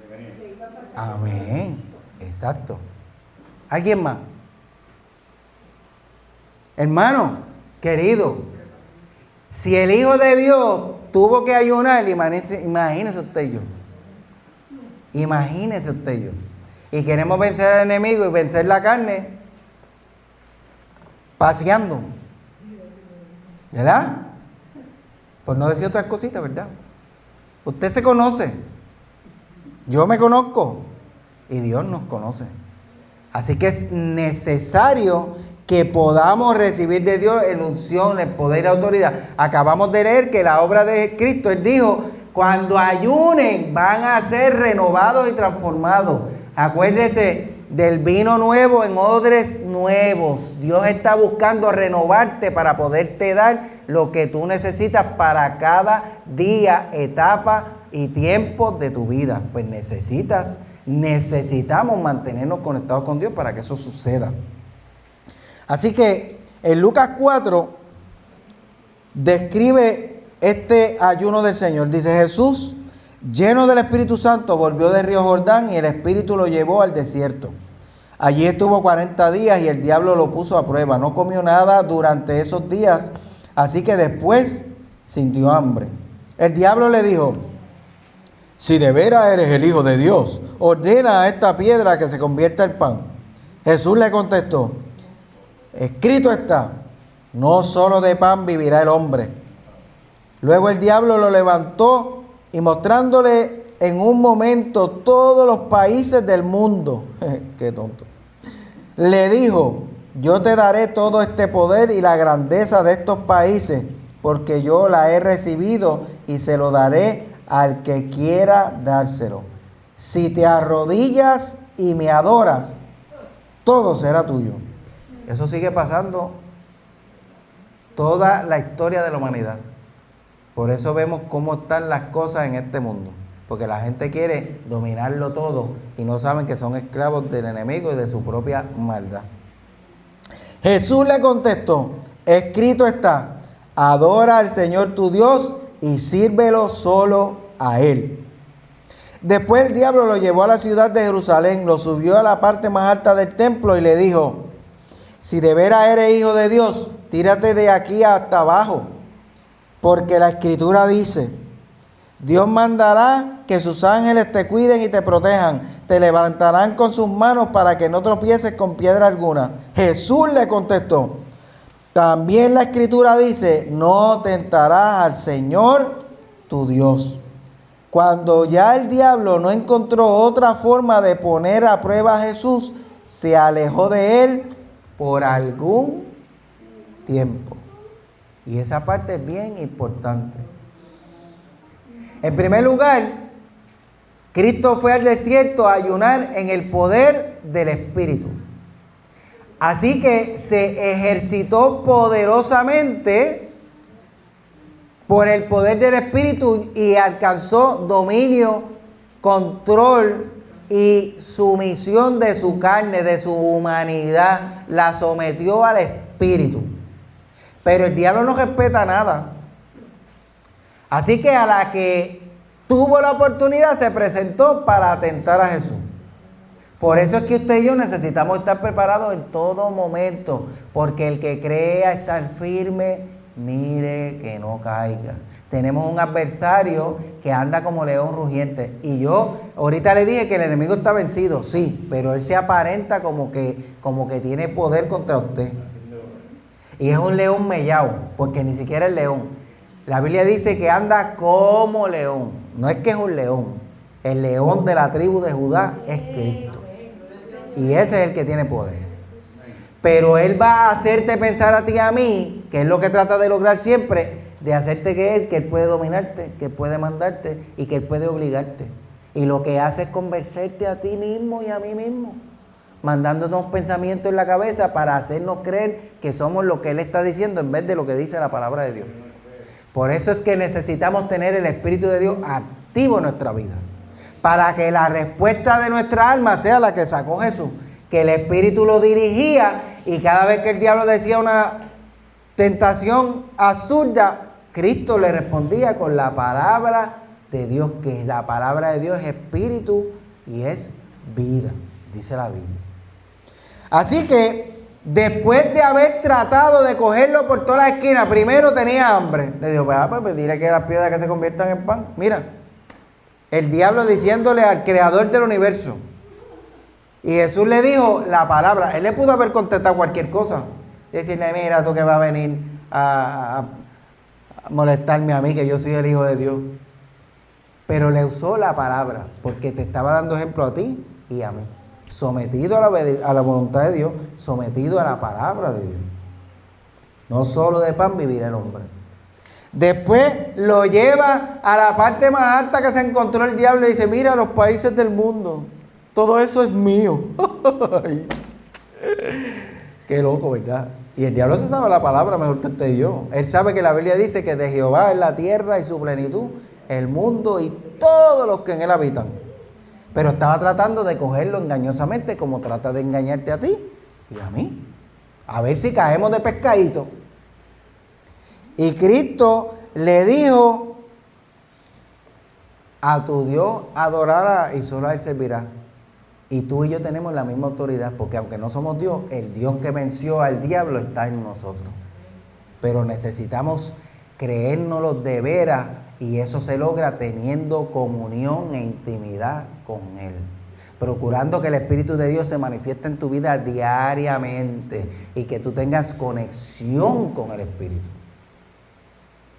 lo que le iba a pasar. Amén. Exacto. ¿Alguien más? Hermano, querido, si el Hijo de Dios tuvo que ayunar, imagínese usted y yo. Imagínese usted y yo. Y queremos vencer al enemigo y vencer la carne paseando. ¿Verdad? Por no decir otras cositas, ¿verdad? Usted se conoce. Yo me conozco. Y Dios nos conoce. Así que es necesario que podamos recibir de Dios en unción, el poder y la autoridad. Acabamos de leer que la obra de Cristo, Él dijo, cuando ayunen van a ser renovados y transformados. Acuérdese del vino nuevo en odres nuevos. Dios está buscando renovarte para poderte dar lo que tú necesitas para cada día, etapa y tiempo de tu vida. Pues necesitamos mantenernos conectados con Dios para que eso suceda. Así que en Lucas 4 describe este ayuno del Señor. Dice: Jesús, lleno del Espíritu Santo, volvió del río Jordán y el Espíritu lo llevó al desierto. Allí estuvo 40 días y el diablo lo puso a prueba. No comió nada durante esos días, así que después sintió hambre. El diablo le dijo: si de veras eres el Hijo de Dios, ordena a esta piedra que se convierta en pan. Jesús le contestó: escrito está, no solo de pan vivirá el hombre. Luego el diablo lo levantó y mostrándole en un momento todos los países del mundo, qué tonto, le dijo: yo te daré todo este poder y la grandeza de estos países, porque yo la he recibido y se lo daré al que quiera dárselo. Si te arrodillas y me adoras, todo será tuyo. Eso sigue pasando toda la historia de la humanidad. Por eso vemos cómo están las cosas en este mundo. Porque la gente quiere dominarlo todo y no saben que son esclavos del enemigo y de su propia maldad. Jesús le contestó: escrito está, adora al Señor tu Dios y sírvelo solo a Él. Después el diablo lo llevó a la ciudad de Jerusalén, lo subió a la parte más alta del templo y le dijo: si de veras eres hijo de Dios, tírate de aquí hasta abajo, porque la Escritura dice: Dios mandará que sus ángeles te cuiden y te protejan, te levantarán con sus manos para que no tropieces con piedra alguna. Jesús le contestó: también la Escritura dice: no tentarás al Señor tu Dios. Cuando ya el diablo no encontró otra forma de poner a prueba a Jesús, se alejó de él por algún tiempo. Y esa parte es bien importante. En primer lugar, Cristo fue al desierto a ayunar en el poder del Espíritu. Así que se ejercitó poderosamente por el poder del Espíritu y alcanzó dominio, control y sumisión de su carne, de su humanidad. La sometió al Espíritu. Pero el diablo no respeta nada. Así que a la que tuvo la oportunidad se presentó para atentar a Jesús. Por eso es que usted y yo necesitamos estar preparados en todo momento, porque el que crea estar firme, mire que no caiga. Tenemos un adversario que anda como león rugiente. Y yo ahorita le dije que el enemigo está vencido, sí, pero él se aparenta como que tiene poder contra usted. Y es un león mellao, porque ni siquiera es león. La Biblia dice que anda como león. No es que es un león. El león de la tribu de Judá es Cristo. Y ese es el que tiene poder. Pero Él va a hacerte pensar a ti y a mí, que es lo que trata de lograr siempre, de hacerte creer que Él puede dominarte, que Él puede mandarte y que Él puede obligarte. Y lo que hace es convencerte a ti mismo y a mí mismo. mandándonos pensamientos en la cabeza para hacernos creer que somos lo que Él está diciendo en vez de lo que dice la palabra de Dios. Por eso es que necesitamos tener el Espíritu de Dios activo en nuestra vida, para que la respuesta de nuestra alma sea la que sacó Jesús, que el Espíritu lo dirigía y cada vez que el diablo decía una tentación absurda, Cristo le respondía con la palabra de Dios, que la palabra de Dios es espíritu y es vida, dice la Biblia. Así que después de haber tratado de cogerlo por todas las esquinas, primero tenía hambre. Le dijo, pues dile que las piedras que se conviertan en pan. Mira, el diablo diciéndole al creador del universo. Y Jesús le dijo la palabra. Él le pudo haber contestado cualquier cosa. Decirle, mira, tú que vas a venir a molestarme a mí, que yo soy el Hijo de Dios. Pero le usó la palabra, porque te estaba dando ejemplo a ti y a mí. Sometido a la voluntad de Dios, sometido a la palabra de Dios. No solo de pan vivirá el hombre. Después lo lleva a la parte más alta que se encontró el diablo y dice, mira los países del mundo, todo eso es mío. Qué loco, ¿verdad? Y el diablo se sabe la palabra mejor que usted y yo. Él sabe que la Biblia dice que de Jehová es la tierra y su plenitud, el mundo y todos los que en él habitan. Pero estaba tratando de cogerlo engañosamente, como trata de engañarte a ti y a mí. A ver si caemos de pescadito. Y Cristo le dijo, a tu Dios adorarás y solo a Él servirás. Y tú y yo tenemos la misma autoridad, porque aunque no somos Dios, el Dios que venció al diablo está en nosotros. Pero necesitamos creérnoslo de veras, y eso se logra teniendo comunión e intimidad con Él. Procurando que el Espíritu de Dios se manifieste en tu vida diariamente y que tú tengas conexión con el Espíritu.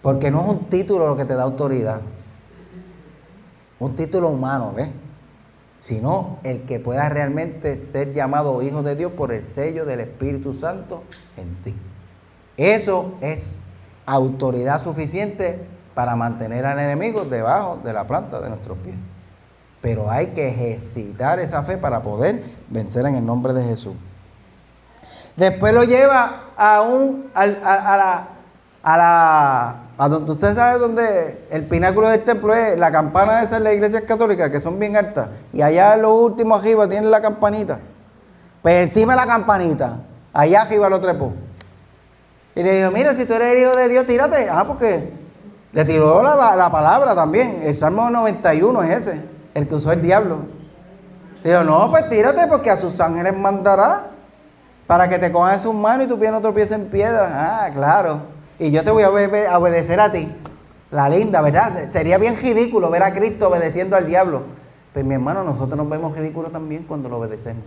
Porque no es un título lo que te da autoridad, un título humano, ¿ves? Sino el que pueda realmente ser llamado hijo de Dios por el sello del Espíritu Santo en ti. Eso es autoridad suficiente para mantener al enemigo debajo de la planta de nuestros pies. Pero hay que ejercitar esa fe para poder vencer en el nombre de Jesús. Después lo lleva a donde usted sabe donde el pináculo del templo es, la campana esa en las iglesias católicas, que son bien altas, y allá en lo último arriba tienen la campanita. Pues encima de la campanita, allá arriba lo trepó. Y le dijo, mira, si tú eres el hijo de Dios, tírate. Porque le tiró la palabra también. El Salmo 91 es ese, el que usó el diablo. Le dijo, no, pues tírate, porque a sus ángeles mandará para que te cojan en sus manos y tu pie no tropiece en piedra. Ah, claro. Y yo te voy a obedecer a ti. La linda, ¿verdad? Sería bien ridículo ver a Cristo obedeciendo al diablo. Pues mi hermano, nosotros nos vemos ridículos también cuando lo obedecemos.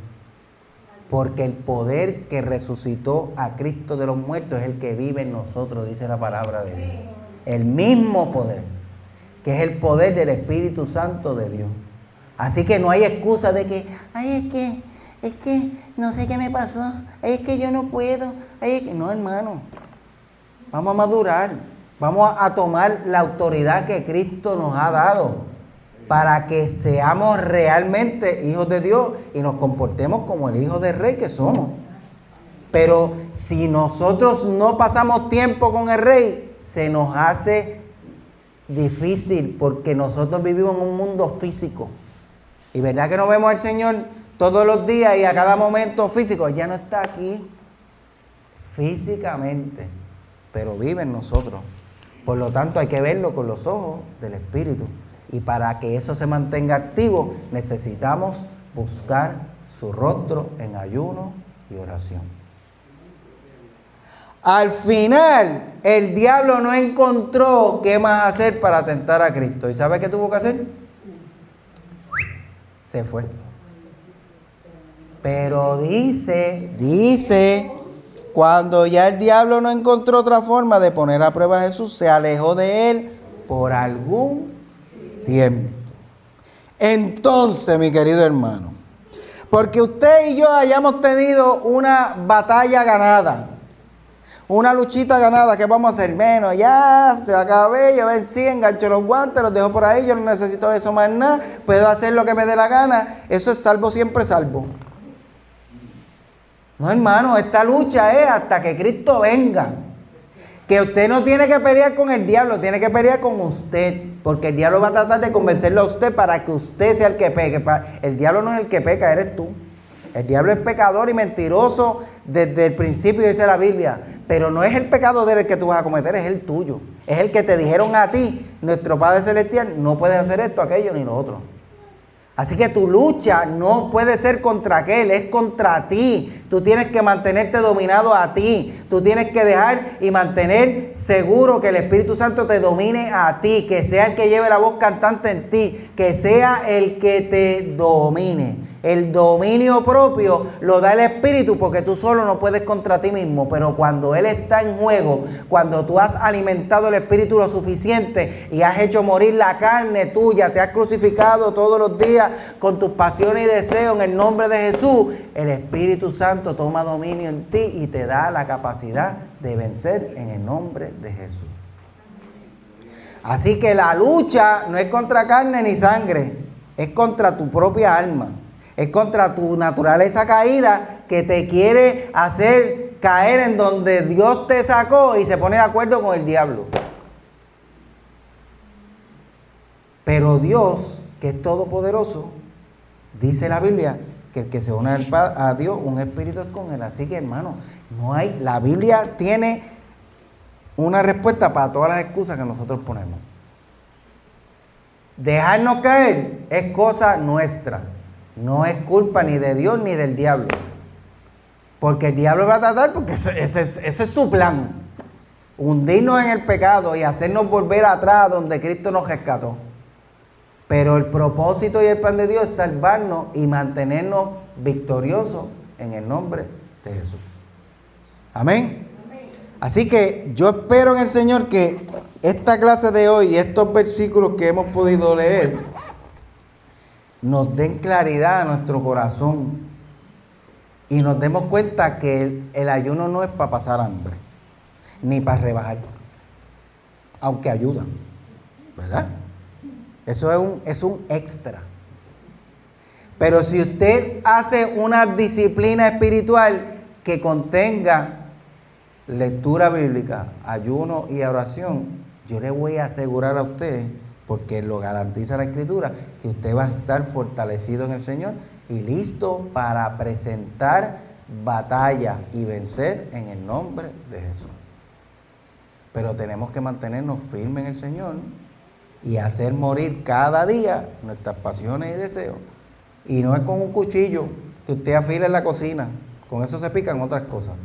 Porque el poder que resucitó a Cristo de los muertos es el que vive en nosotros, dice la palabra de Dios. El mismo poder, que es el poder del Espíritu Santo de Dios. Así que no hay excusa de que, ay, es que no sé qué me pasó, es que yo no puedo, no, hermano. Vamos a madurar, vamos a tomar la autoridad que Cristo nos ha dado para que seamos realmente hijos de Dios y nos comportemos como el hijo del rey que somos. Pero si nosotros no pasamos tiempo con el rey, se nos hace difícil porque nosotros vivimos en un mundo físico. Y verdad que no vemos al Señor todos los días y a cada momento físico. Ya no está aquí físicamente, pero vive en nosotros. Por lo tanto, hay que verlo con los ojos del Espíritu. Y para que eso se mantenga activo, necesitamos buscar su rostro en ayuno y oración. Al final, el diablo no encontró qué más hacer para tentar a Cristo. ¿Y sabe qué tuvo que hacer? Se fue. Pero dice, cuando ya el diablo no encontró otra forma de poner a prueba a Jesús, se alejó de él por algún tiempo. Entonces, mi querido hermano, porque usted y yo hayamos tenido una batalla ganada, una luchita ganada, ¿qué vamos a hacer? Bueno, ya se acabé, yo vencí, engancho los guantes, los dejo por ahí, yo no necesito eso más nada, puedo hacer lo que me dé la gana. Eso es salvo siempre salvo. No, hermano, esta lucha es hasta que Cristo venga. Que usted no tiene que pelear con el diablo, tiene que pelear con usted. Porque el diablo va a tratar de convencerlo a usted para que usted sea el que peque. El diablo no es el que peca, eres tú. El diablo es pecador y mentiroso desde el principio, dice la Biblia. Pero no es el pecado de él el que tú vas a cometer, es el tuyo. Es el que te dijeron a ti, nuestro Padre Celestial, no puedes hacer esto, aquello ni lo otro. Así que tu lucha no puede ser contra aquel, es contra ti. Tú tienes que mantenerte dominado a ti. Tú tienes que dejar y mantener seguro que el Espíritu Santo te domine a ti, que sea el que lleve la voz cantante en ti, que sea el que te domine. El dominio propio lo da el Espíritu porque tú solo no puedes contra ti mismo, pero cuando Él está en juego, cuando tú has alimentado el Espíritu lo suficiente y has hecho morir la carne tuya, te has crucificado todos los días con tus pasiones y deseos en el nombre de Jesús, el Espíritu Santo toma dominio en ti y te da la capacidad de vencer en el nombre de Jesús. Así que la lucha no es contra carne ni sangre, es contra tu propia alma. Es contra tu naturaleza caída que te quiere hacer caer en donde Dios te sacó y se pone de acuerdo con el diablo. Pero Dios, que es todopoderoso, dice la Biblia que el que se une a Dios, un espíritu es con él. Así que, hermano, la Biblia tiene una respuesta para todas las excusas que nosotros ponemos. Dejarnos caer es cosa nuestra. No es culpa ni de Dios ni del diablo. Porque el diablo va a tratar, porque ese es su plan. Hundirnos en el pecado y hacernos volver atrás donde Cristo nos rescató. Pero el propósito y el plan de Dios es salvarnos y mantenernos victoriosos en el nombre de Jesús. Amén. Así que yo espero en el Señor que esta clase de hoy y estos versículos que hemos podido leer nos den claridad a nuestro corazón y nos demos cuenta que el ayuno no es para pasar hambre, ni para rebajar, aunque ayuda, ¿verdad? Eso es un extra. Pero si usted hace una disciplina espiritual que contenga lectura bíblica, ayuno y oración, yo le voy a asegurar a usted, porque lo garantiza la Escritura, que usted va a estar fortalecido en el Señor y listo para presentar batalla y vencer en el nombre de Jesús. Pero tenemos que mantenernos firmes en el Señor y hacer morir cada día nuestras pasiones y deseos. Y no es con un cuchillo que usted afila en la cocina, con eso se pican otras cosas.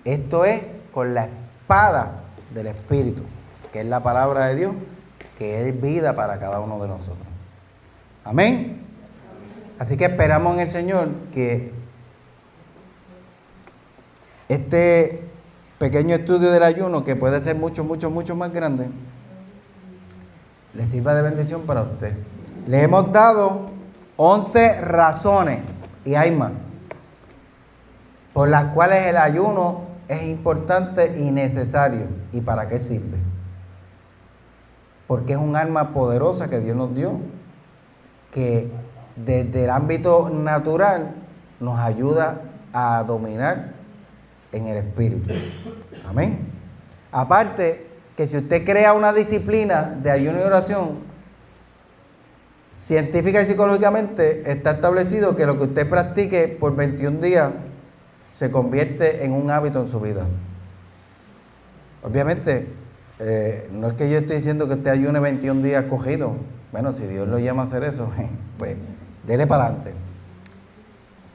Esto es con la espada del Espíritu, que es la palabra de Dios, que es vida para cada uno de nosotros. Amén. Así que esperamos en el Señor que este pequeño estudio del ayuno, que puede ser mucho más grande, le sirva de bendición para usted. Le hemos dado 11 razones, y hay más, por las cuales el ayuno es importante y necesario. ¿Y para qué sirve? Porque es un arma poderosa que Dios nos dio, que desde el ámbito natural nos ayuda a dominar en el espíritu. Amén. Aparte, que si usted crea una disciplina de ayuno y oración, científica y psicológicamente está establecido que lo que usted practique por 21 días se convierte en un hábito en su vida. Obviamente, no es que yo estoy diciendo que usted ayune 21 días cogido. Bueno, si Dios lo llama a hacer eso, pues dele para adelante.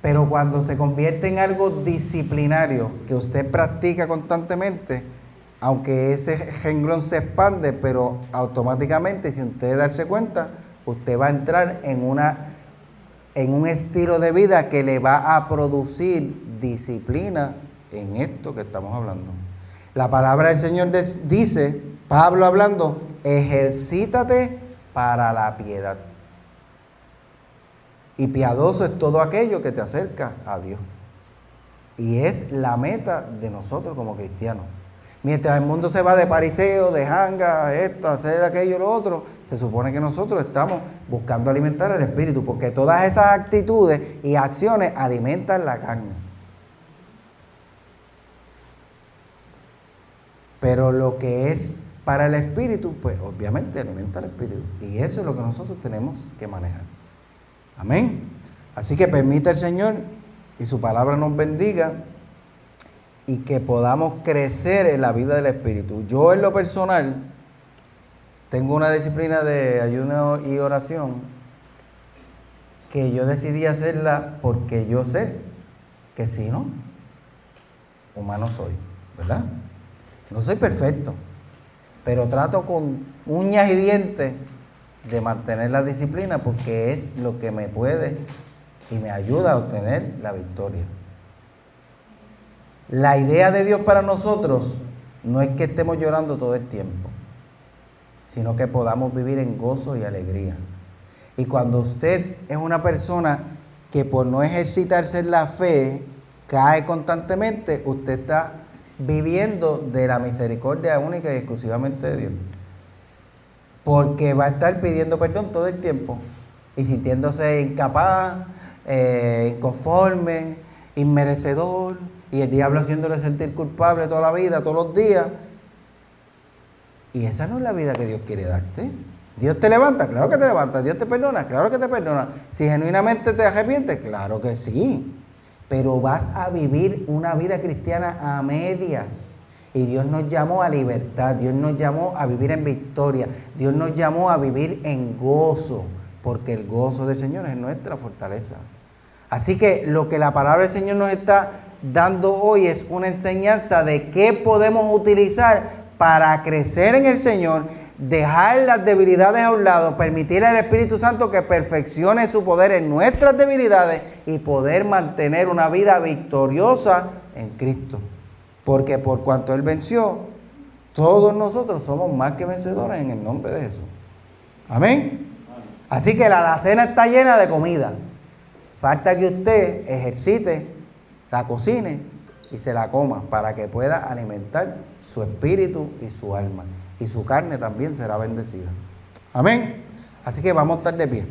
Pero cuando se convierte en algo disciplinario, que usted practica constantemente, aunque ese renglón se expande, pero automáticamente, sin usted darse cuenta, usted va a entrar en un estilo de vida que le va a producir disciplina en esto que estamos hablando. La palabra del Señor dice, Pablo hablando, ejercítate para la piedad. Y piadoso es todo aquello que te acerca a Dios. Y es la meta de nosotros como cristianos. Mientras el mundo se va de pariseo, de janga, esto, hacer aquello, lo otro, se supone que nosotros estamos buscando alimentar el espíritu, porque todas esas actitudes y acciones alimentan la carne. Pero lo que es para el espíritu, pues obviamente alimenta el espíritu. Y eso es lo que nosotros tenemos que manejar. Amén. Así que permita el Señor y su palabra nos bendiga y que podamos crecer en la vida del espíritu. Yo en lo personal tengo una disciplina de ayuno y oración que yo decidí hacerla porque yo sé que si no, humano soy, ¿verdad? No soy perfecto, pero trato con uñas y dientes de mantener la disciplina porque es lo que me puede y me ayuda a obtener la victoria. La idea de Dios para nosotros no es que estemos llorando todo el tiempo, sino que podamos vivir en gozo y alegría. Y cuando usted es una persona que por no ejercitarse en la fe cae constantemente, usted está viviendo de la misericordia única y exclusivamente de Dios. Porque va a estar pidiendo perdón todo el tiempo y sintiéndose incapaz, inconforme, inmerecedor, y el diablo haciéndole sentir culpable toda la vida, todos los días. Y esa no es la vida que Dios quiere darte. Dios te levanta, claro que te levanta. Dios te perdona, claro que te perdona. Si genuinamente te arrepientes, claro que sí. Pero vas a vivir una vida cristiana a medias. Y Dios nos llamó a libertad, Dios nos llamó a vivir en victoria, Dios nos llamó a vivir en gozo, porque el gozo del Señor es nuestra fortaleza. Así que lo que la palabra del Señor nos está dando hoy es una enseñanza de qué podemos utilizar para crecer en el Señor, dejar las debilidades a un lado, permitir al Espíritu Santo que perfeccione su poder en nuestras debilidades y poder mantener una vida victoriosa en Cristo. Porque por cuanto Él venció, todos nosotros somos más que vencedores en el nombre de Jesús. Amén. Así que la alacena está llena de comida. Falta que usted ejercite, la cocine y se la coma para que pueda alimentar su espíritu y su alma. Y su carne también será bendecida. Amén. Así que vamos a estar de pie.